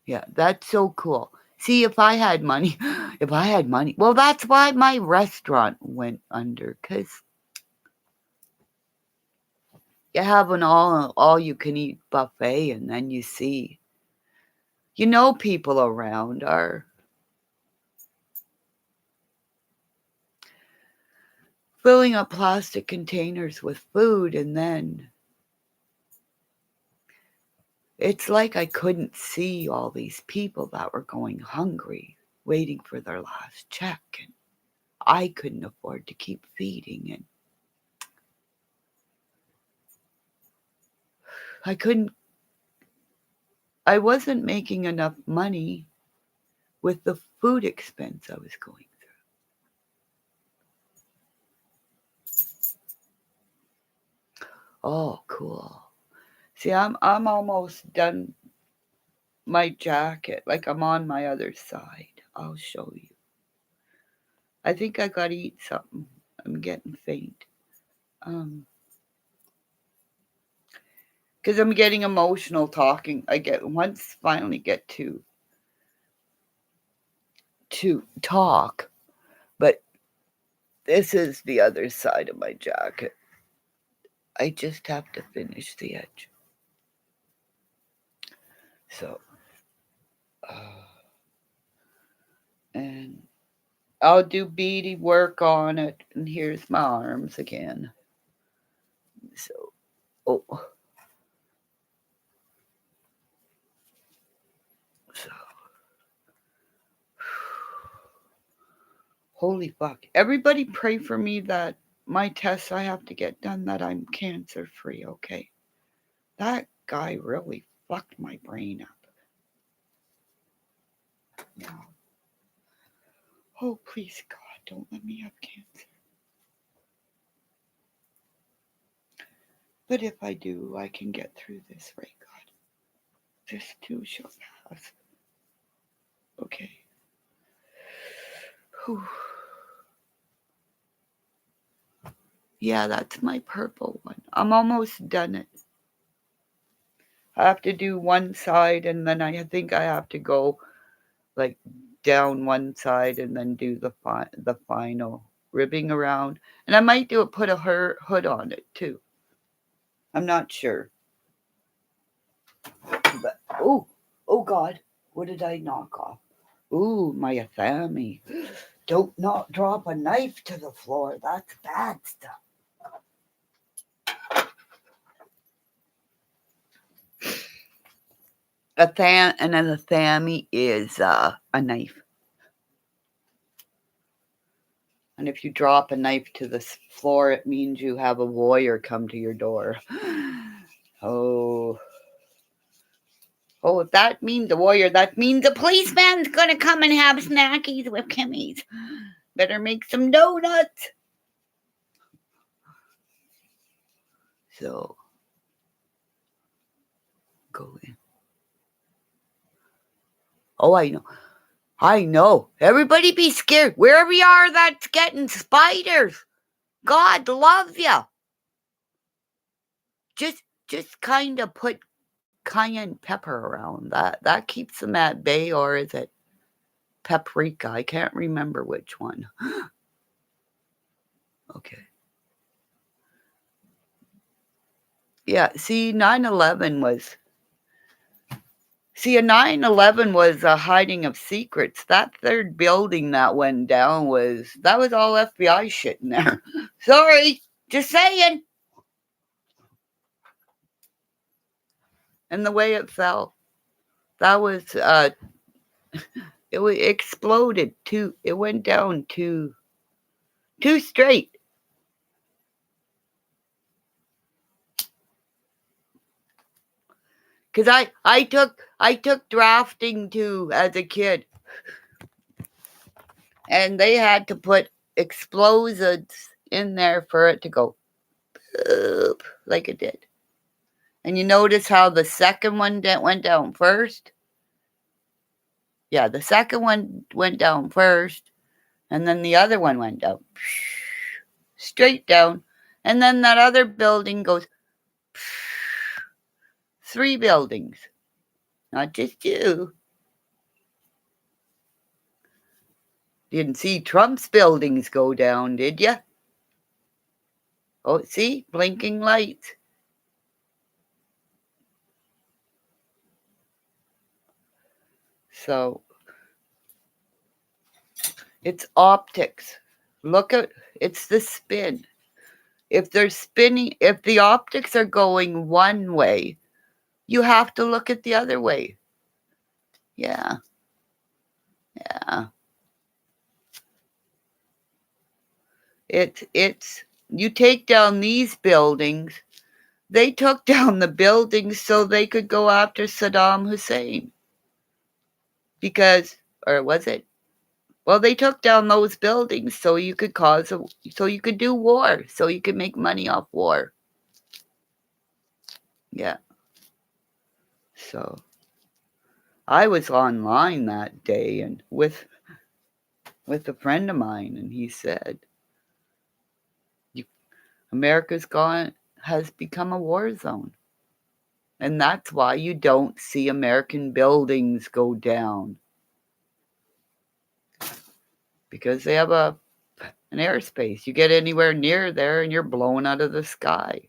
Yeah, that's so cool. See, if I had money, well, that's why my restaurant went under, because you have an all you can eat buffet, and then you see, people around are filling up plastic containers with food, and then it's like I couldn't see all these people that were going hungry, waiting for their last check, and I couldn't afford to keep feeding, and I wasn't making enough money with the food expense I was going through. Oh, cool. See, I'm almost done my jacket. Like I'm on my other side. I'll show you. I think I gotta eat something. I'm getting faint. Because I'm getting emotional talking. Finally get to talk, but this is the other side of my jacket. I just have to finish the edge. So, and I'll do beady work on it, and here's my arms again. So, oh. So, holy fuck. Everybody pray for me that my tests I have to get done, that I'm cancer free, okay? That guy really fucked my brain up. No. Oh, please, God, don't let me have cancer. But if I do, I can get through this, right, God? This too shall pass. Okay. Whew. Yeah, that's my purple one. I'm almost done it. I have to do one side, and then I think I have to go like down one side and then do the final ribbing around. And I might put a hood on it too. I'm not sure. But oh God, what did I knock off? Ooh, my Athami. Don't not drop a knife to the floor. That's bad stuff. An Athami is a knife. And if you drop a knife to the floor, it means you have a warrior come to your door. Oh. Oh, if that means a warrior, that means a policeman's gonna come and have snackies with Kimmy's. Better make some donuts. So, go in. Oh, I know. I know. Everybody be scared. Wherever you are, that's getting spiders. God love you. Just kind of put cayenne pepper around that. That keeps them at bay, or is it paprika? I can't remember which one. Okay. Yeah, see, 9/11 was... See, a 9/11 was a hiding of secrets. That third building that went down that was all FBI shit in there. Sorry, just saying. And the way it fell, that was it exploded too. It went down too straight. Cause I took drafting too as a kid, and they had to put explosives in there for it to go boop, like it did. And you notice how the second one went down first? Yeah, the second one went down first, and then the other one went down. Straight down. And then that other building goes 3 buildings. Not just you. Didn't see Trump's buildings go down, did you? Oh, see? Blinking lights. So, it's optics. Look at, it's the spin. If they're spinning, if the optics are going one way, you have to look at the other way. Yeah. It's you take down these buildings. They took down the buildings so they could go after Saddam Hussein. Because, or was it? Well, they took down those buildings so you could so you could do war, so you could make money off war. Yeah. So I was online that day and with a friend of mine, and he said, America's has become a war zone. And that's why you don't see American buildings go down. Because they have an airspace. You get anywhere near there and you're blown out of the sky.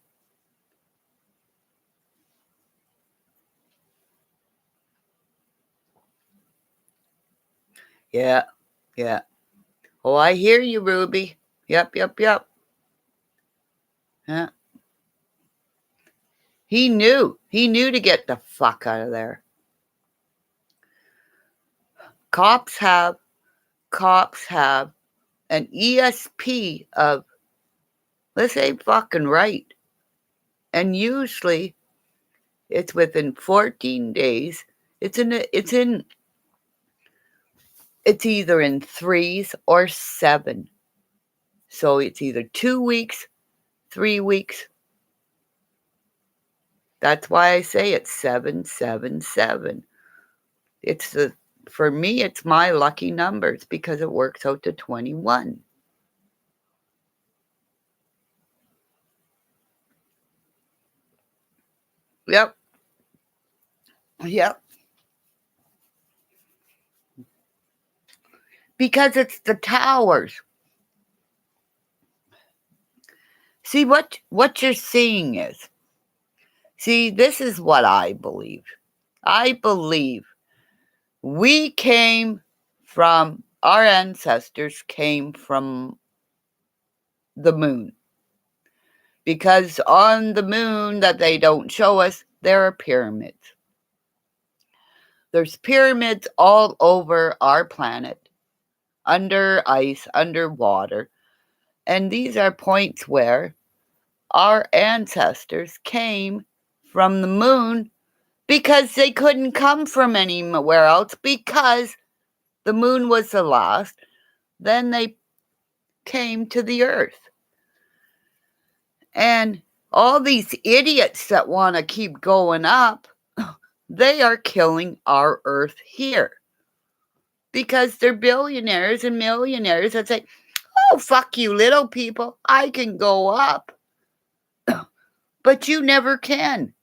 Yeah. Oh, I hear you, Ruby. Yep. Yeah. He knew to get the fuck out of there. Cops have an ESP of, let's say, fucking right. And usually it's within 14 days. It's either in 3s or 7. So it's either 2 weeks, 3 weeks. That's why I say it's 777. For me, it's my lucky numbers because it works out to 21. Yep. Because it's the towers. See, what you're seeing is, see, this is what I believe. I believe our ancestors came from the moon. Because on the moon that they don't show us, there are pyramids. There's pyramids all over our planet, under ice, underwater. And these are points where our ancestors came from the moon because they couldn't come from anywhere else because the moon was the last. Then they came to the earth. And all these idiots that want to keep going up, they are killing our earth here. Because they're billionaires and millionaires that say, oh, fuck you little people, I can go up. But you never can.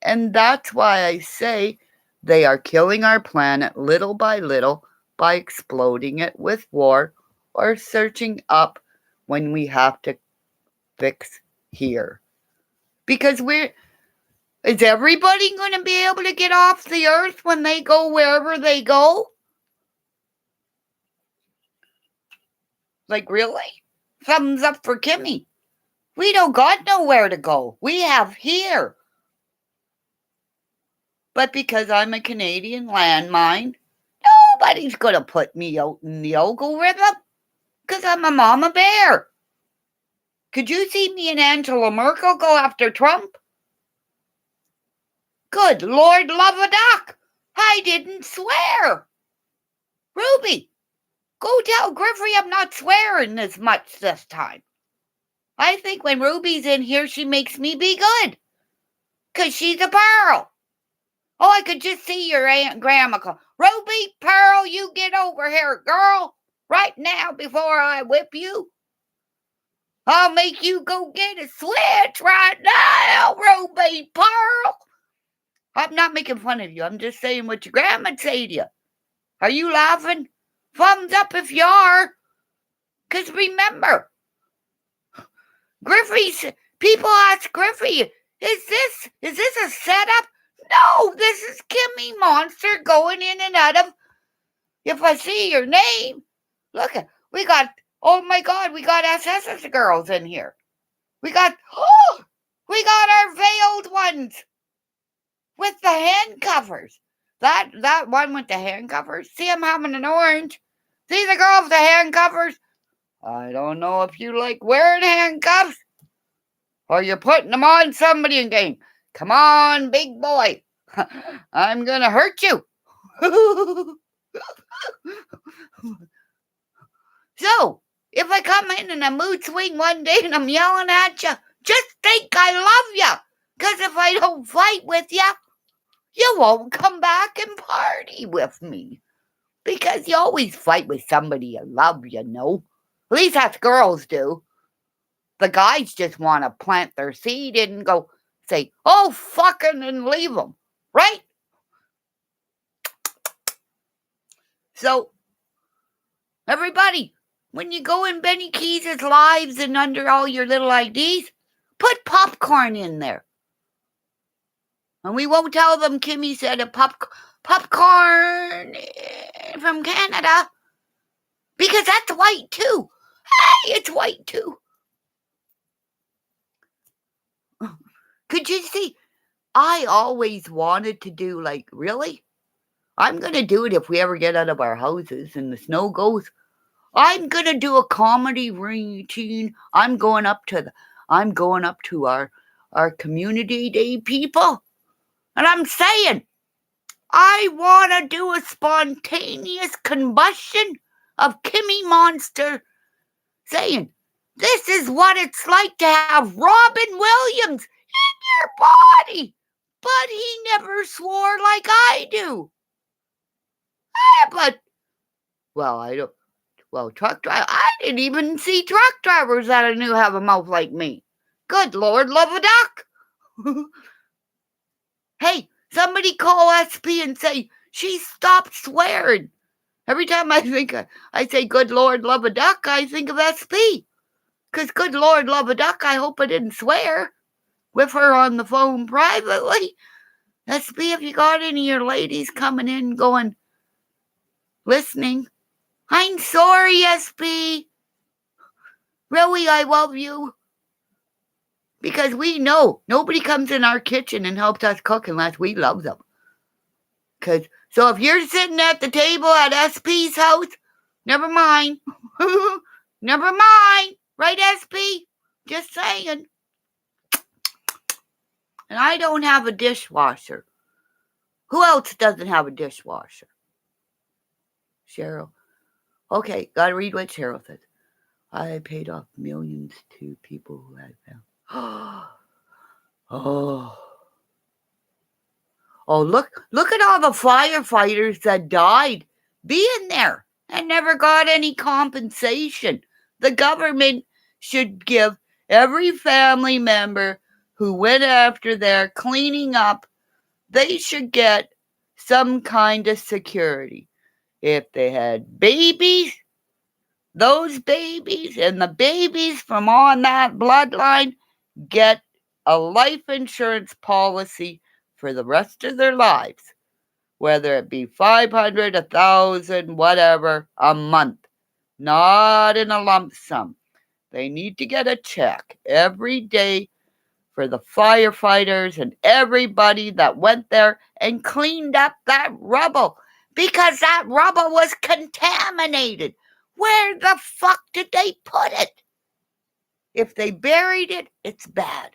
And that's why I say they are killing our planet little by little by exploding it with war or searching up when we have to fix here. Because is everybody going to be able to get off the earth when they go wherever they go? Like, really? Thumbs up for Kimmy. We don't got nowhere to go. We have here. But because I'm a Canadian landmine, nobody's going to put me out in the algorithm because I'm a mama bear. Could you see me and Angela Merkel go after Trump? Good Lord, love a duck. I didn't swear. Ruby, go tell Griffey I'm not swearing as much this time. I think when Ruby's in here, she makes me be good. Because she's a pearl. Oh, I could just see your Aunt Grandma call, Ruby, Pearl, you get over here, girl, right now before I whip you. I'll make you go get a switch right now, Ruby, Pearl. I'm not making fun of you. I'm just saying what your grandma'd say to you. Are you laughing? Thumbs up if you are. Because remember, people ask Griffey, is this a setup? No, this is Kimmymonster going in and out of, if I see your name, look, we got, oh my God, we got SS girls in here. We got our veiled ones with the handcuffers. That one with the handcuffers. See, I'm having an orange. See the girl with the handcuffers? I don't know if you like wearing handcuffs or you're putting them on somebody and going, come on, big boy. I'm going to hurt you. So, if I come in a mood swing one day and I'm yelling at you, just think I love you. Because if I don't fight with you, you won't come back and party with me. Because you always fight with somebody you love, you know. At least that's girls do. The guys just want to plant their seed and go say, oh, fucking, and leave them. Right? So, everybody, when you go in Benny Keys' lives and under all your little IDs, put popcorn in there. And we won't tell them Kimmy said a popcorn from Canada. Because that's white too. Hey, it's white too. Could you see? I always wanted to do like, really? I'm going to do it if we ever get out of our houses and the snow goes. I'm going to do a comedy routine. I'm going up to our community day people. And I'm saying, I want to do a spontaneous combustion of Kimmymonster saying, this is what it's like to have Robin Williams in your body. But he never swore like I do. Truck driver. I didn't even see truck drivers that I knew have a mouth like me. Good Lord, love a duck. Hey, somebody call SP and say, she stopped swearing. Every time I say, good Lord, love a duck, I think of SP. Because good Lord, love a duck, I hope I didn't swear with her on the phone privately. SP, if you got any of your ladies coming in going, listening, I'm sorry, SP. Really, I love you. Because we know nobody comes in our kitchen and helps us cook unless we love them. So if you're sitting at the table at SP's house, never mind. Never mind. Right, SB? Just saying. And I don't have a dishwasher. Who else doesn't have a dishwasher? Cheryl. Okay, gotta read what Cheryl says. I paid off millions to people who had found. Oh. Oh, look at all the firefighters that died being there and never got any compensation. The government should give every family member who went after their cleaning up, they should get some kind of security. If they had babies, those babies and the babies from on that bloodline get a life insurance policy for the rest of their lives, whether it be 500, 1,000, whatever, a month, not in a lump sum. They need to get a check every day for the firefighters and everybody that went there and cleaned up that rubble, because that rubble was contaminated. Where the fuck did they put it? If they buried it, it's bad.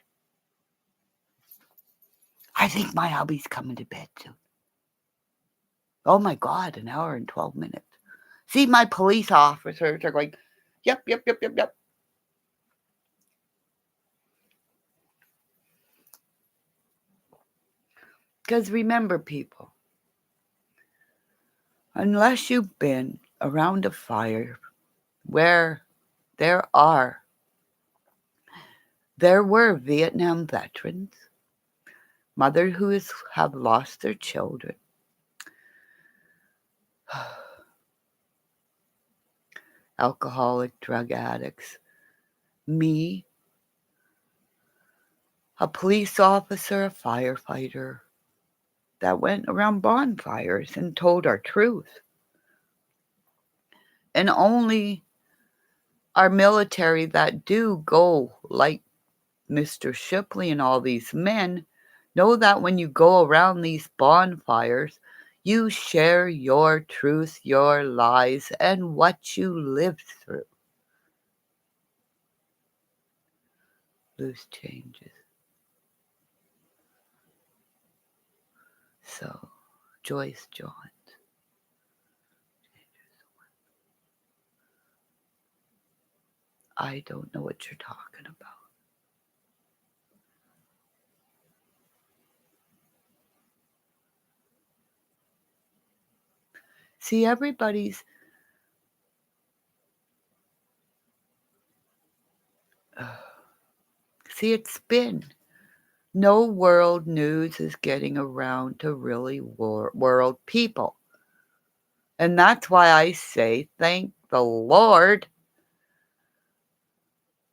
I think my hubby's coming to bed soon. Oh my God, an hour and 12 minutes. See, my police officers are going, yep. Because remember, people, unless you've been around a fire where there were Vietnam veterans, mothers who have lost their children, alcoholic, drug addicts, me, a police officer, a firefighter that went around bonfires and told our truth. And only our military that do go like Mr. Shipley and all these men know that when you go around these bonfires, you share your truth, your lies, and what you lived through. Loose changes. So, Joyce Johns. I don't know what you're talking about. See, everybody's see, it's been no world news is getting around to really world people. And that's why I say, thank the Lord.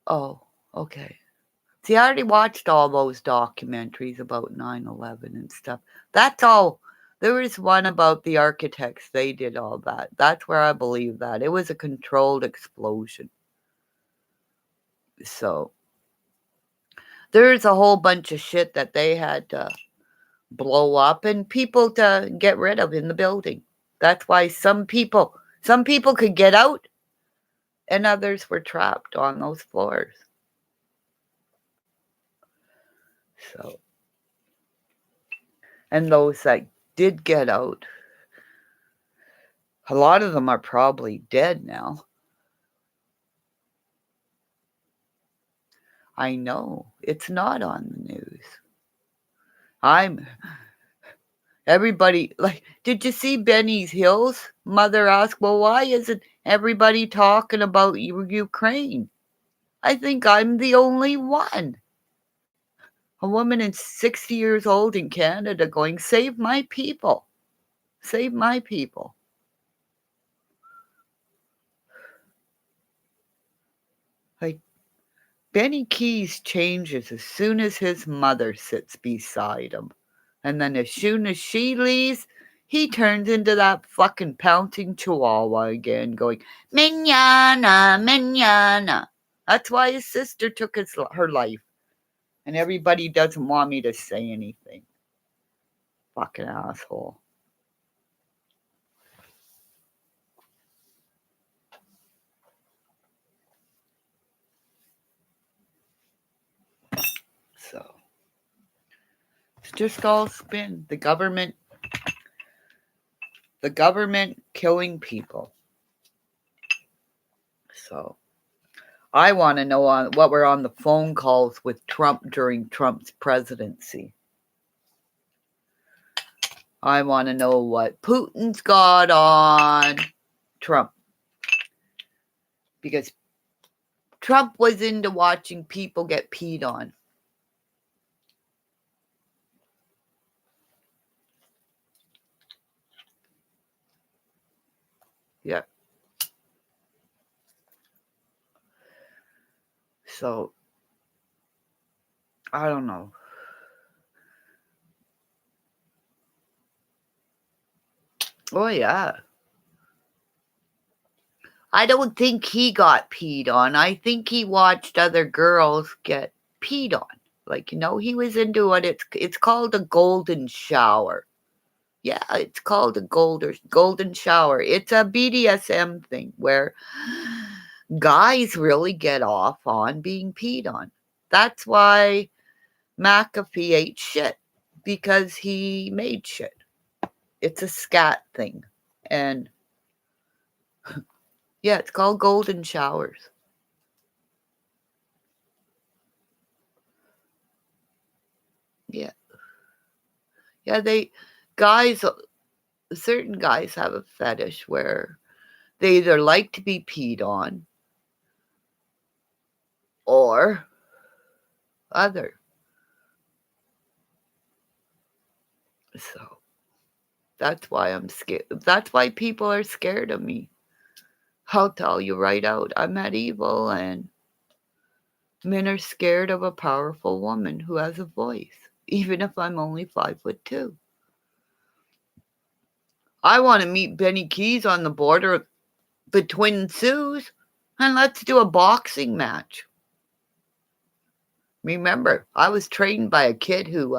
Oh, okay. See, I already watched all those documentaries about 9/11 and stuff. That's all. There was one about the architects. They did all that. That's where I believe that. It was a controlled explosion. So, there's a whole bunch of shit that they had to blow up and people to get rid of in the building. That's why some people could get out and others were trapped on those floors. So, and those that did get out, a lot of them are probably dead now. I know it's not on the news. Everybody, like, did you see Benny's Hills? Mother asked, well, why isn't everybody talking about Ukraine? I think I'm the only one. A woman in 60 years old in Canada going, save my people. Save my people. Like, Benny Keys changes as soon as his mother sits beside him. And then as soon as she leaves, he turns into that fucking pouncing chihuahua again, going, Mignana, Mignana. That's why his sister took her life. And everybody doesn't want me to say anything. Fucking asshole. just all spin. The government killing people. So I want to know on what were on the phone calls with Trump during Trump's presidency. I want to know what Putin's got on Trump. Because Trump was into watching people get peed on. Yeah. So, I don't know. Oh, yeah. I don't think he got peed on. I think he watched other girls get peed on. Like, he was into it. It's called a golden shower. Yeah, it's called a golden shower. It's a BDSM thing where guys really get off on being peed on. That's why McAfee ate shit, because he made shit. It's a scat thing. And yeah, it's called golden showers. Yeah. Yeah, guys, certain guys have a fetish where they either like to be peed on or other. So that's why I'm scared. That's why people are scared of me. I'll tell you right out, I'm not evil, and men are scared of a powerful woman who has a voice, even if I'm only 5'2". I want to meet Benny Keys on the border of the Twin Sioux, and let's do a boxing match. Remember, I was trained by a kid who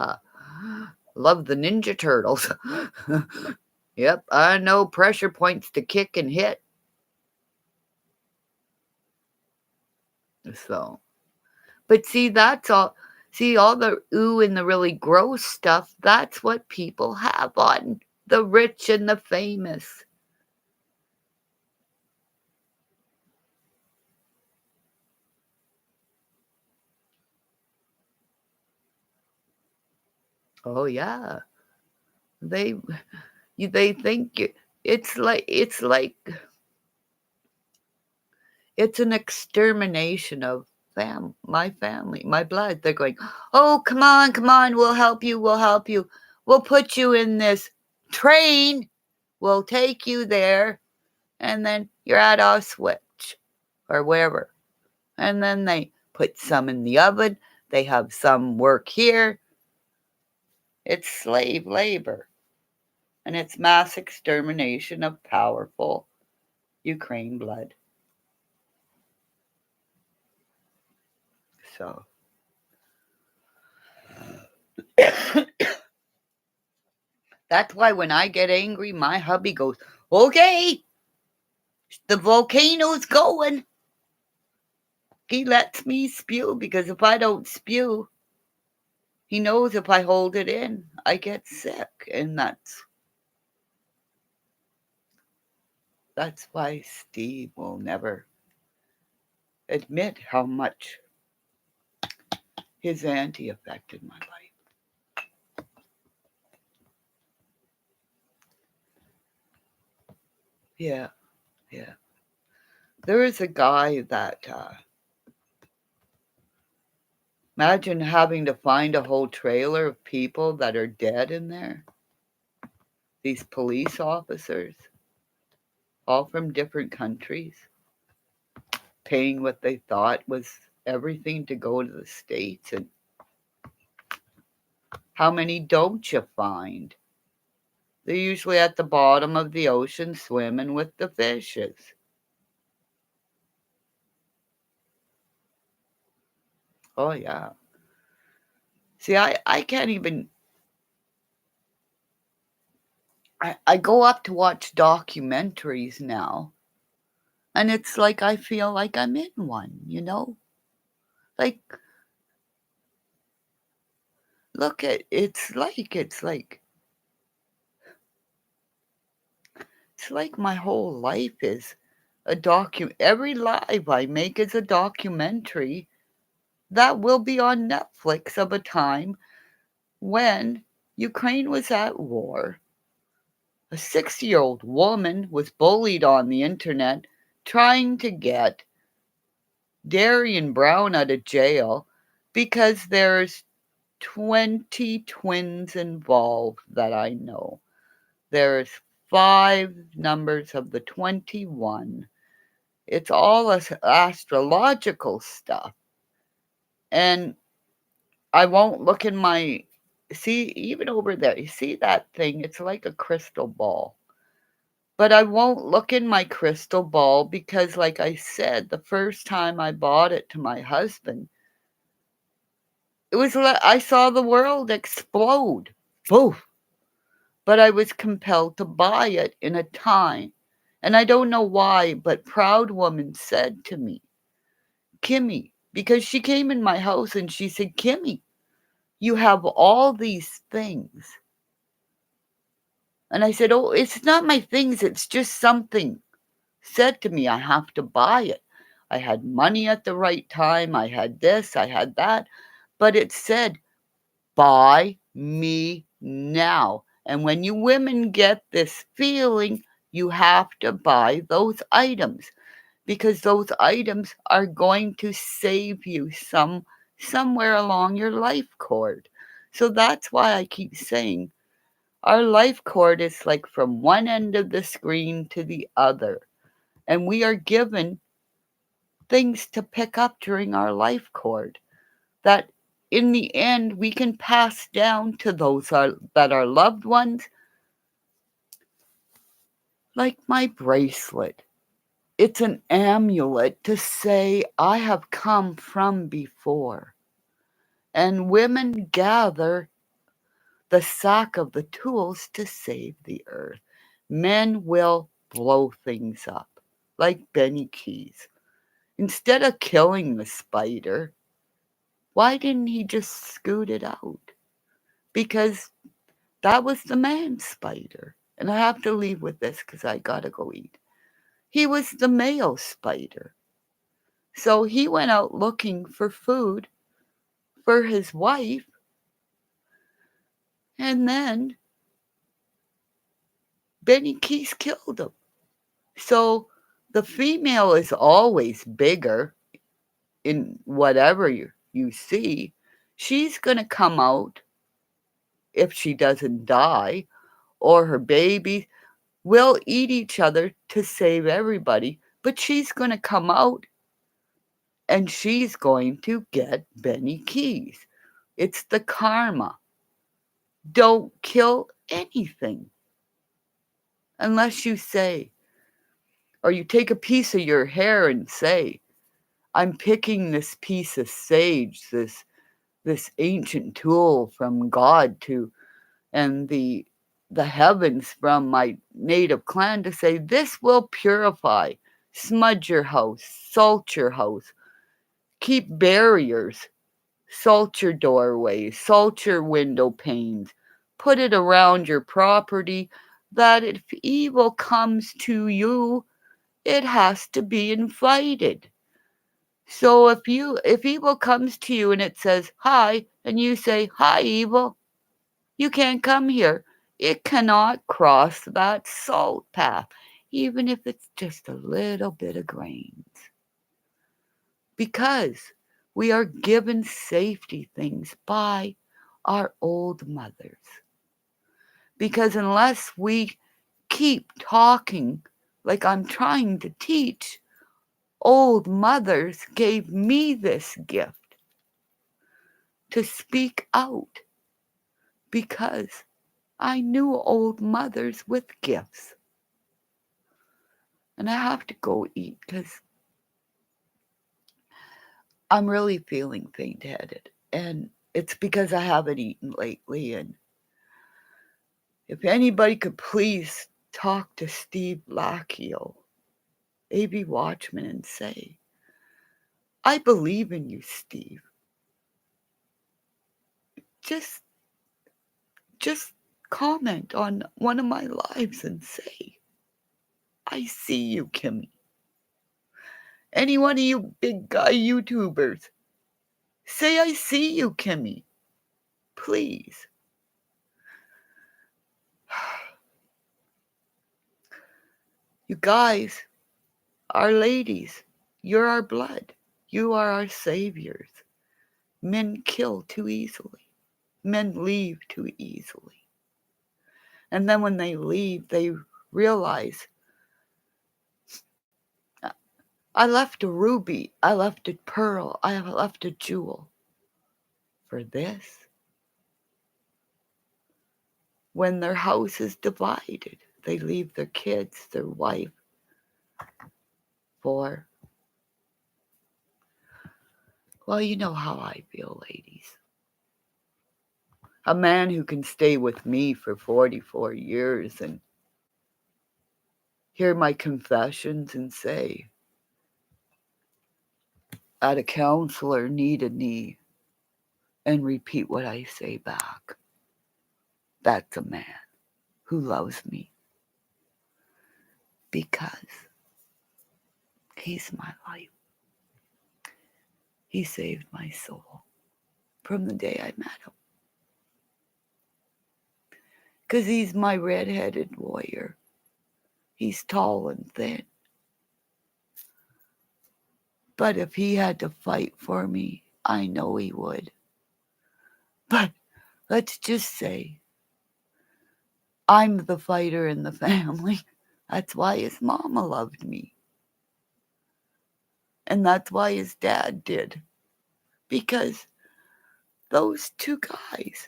loved the Ninja Turtles. Yep, I know pressure points to kick and hit. So, but see, that's all. See, all the ooh and the really gross stuff, that's what people have on the rich and the famous. Oh yeah, they they think it's like it's an extermination of my family, my blood. They're going, oh, come on, we'll help you, we'll put you in this train, we'll take you there, and then you're at Auschwitz or wherever. And then they put some in the oven, they have some work here. It's slave labor, and it's mass extermination of powerful Ukraine blood. So that's why when I get angry, my hubby goes, okay, the volcano's going. He lets me spew, because if I don't spew, he knows if I hold it in, I get sick. And that's why Steve will never admit how much his auntie affected my life. Yeah, yeah. There is a guy that, imagine having to find a whole trailer of people that are dead in there. These police officers, all from different countries, paying what they thought was everything to go to the States. And how many don't you find? They're usually at the bottom of the ocean swimming with the fishes. Oh, yeah. See, I can't even. I go up to watch documentaries now, and it's like I feel like I'm in one, you know? Like look at it's like my whole life is every live I make is a documentary that will be on Netflix of a time when Ukraine was at war. A 6-year-old woman was bullied on the internet trying to get Darian Brown out of jail because there's 20 twins involved that I know. There's 5 numbers of the 21. It's all astrological stuff. And I won't look in my see, even over there, you see that thing? It's like a crystal ball. But I won't look in my crystal ball because, like I said, the first time I bought it to my husband, I saw the world explode. Poof. But I was compelled to buy it in a time. And I don't know why, but Proud Woman said to me, Kimmy, because she came in my house and she said, Kimmy, you have all these things. And I said, oh, it's not my things, it's just something said to me, I have to buy it. I had money at the right time, I had this, I had that, but it said, buy me now. And when you women get this feeling, you have to buy those items because those items are going to save you somewhere along your life cord. So that's why I keep saying our life cord is like from one end of the screen to the other. And we are given things to pick up during our life cord that in the end we can pass down to those that are loved ones, like my bracelet. It's an amulet to say I have come from before. And women gather the sack of the tools to save the earth. Men will blow things up, like Benny Keys. Instead of killing the spider, why didn't he just scoot it out? Because that was the man spider. And I have to leave with this because I gotta go eat. He was the male spider. So he went out looking for food for his wife, and then Benny Keys killed him. So the female is always bigger in whatever you see. She's going to come out if she doesn't die, or her baby will eat each other to save everybody, but she's going to come out and she's going to get Benny Keys. It's the karma. Don't kill anything unless you say, or you take a piece of your hair and say, I'm picking this piece of sage, this ancient tool from God to and the heavens from my native clan to say this will purify, smudge your house, salt your house, keep barriers, salt your doorways, salt your window panes, put it around your property that if evil comes to you, it has to be invited. So if evil comes to you and it says hi and you say hi evil, you can't come here. It cannot cross that salt path, even if it's just a little bit of grains. Because we are given safety things by our old mothers. Because unless we keep talking like I'm trying to teach, old mothers gave me this gift to speak out because I knew old mothers with gifts. And I have to go eat because I'm really feeling faint headed. And it's because I haven't eaten lately. And if anybody could please talk to Steve Lackio, AV Watchman, and say, I believe in you, Steve. Just just comment on one of my lives and say, I see you, Kimmy. Any one of you big guy YouTubers, say I see you, Kimmy. Please. You guys, our ladies, you're our blood. You are our saviors. Men kill too easily. Men leave too easily. And then when they leave, they realize, I left a ruby, I left a pearl, I have left a jewel. For this, when their house is divided, they leave their kids, their wife, for, well, you know how I feel, ladies. A man who can stay with me for 44 years and hear my confessions and say, at a counselor, knee to knee, and repeat what I say back. That's a man who loves me because he's my life. He saved my soul from the day I met him. Because he's my red-headed warrior. He's tall and thin. But if he had to fight for me, I know he would. But let's just say I'm the fighter in the family. That's why his mama loved me. And that's why his dad did. Because those two guys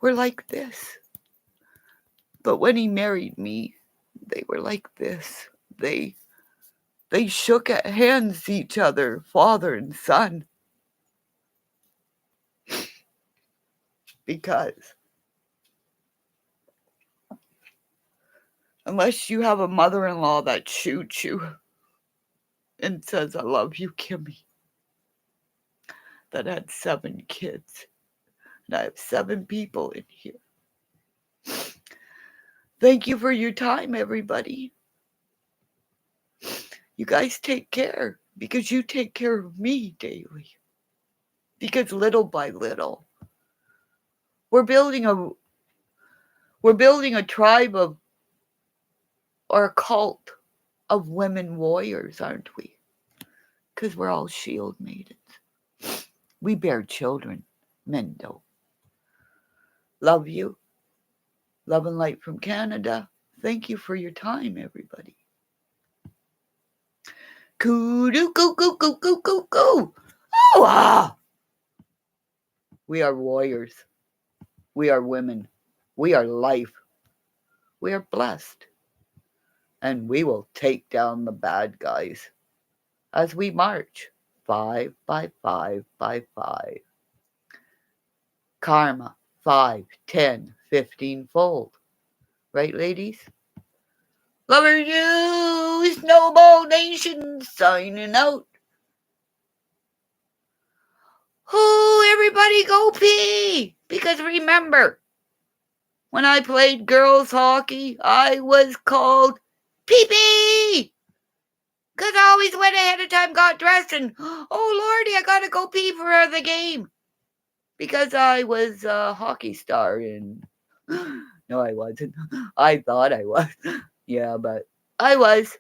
were like this. But when he married me, they were like this. They shook hands each other, father and son. Because unless you have a mother-in-law that shoots you and says, I love you, Kimmy, that had 7 kids, and I have 7 people in here. Thank you for your time, everybody. You guys take care, because you take care of me daily. Because little by little, we're building a tribe of, or a cult of women warriors, aren't we? Because we're all shield maidens. We bear children, men don't. Love you. Love and light from Canada. Thank you for your time, everybody. Kudu, go, go, go, go, go, go. Oh, ah. We are warriors. We are women. We are life. We are blessed. And we will take down the bad guys as we march 5 by 5 by 5. Karma 5, 10, 15 fold. Right, ladies? Lover you, Snowball Nation signing out. Oh, everybody go pee! Because remember, when I played girls hockey, I was called Pee-Pee! Because I always went ahead of time, got dressed, and, oh lordy, I gotta go pee for the game. Because I was a hockey star and no, I wasn't. I thought I was. Yeah, but I was.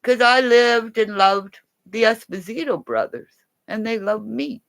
Because I lived and loved the Esposito brothers. And they loved me.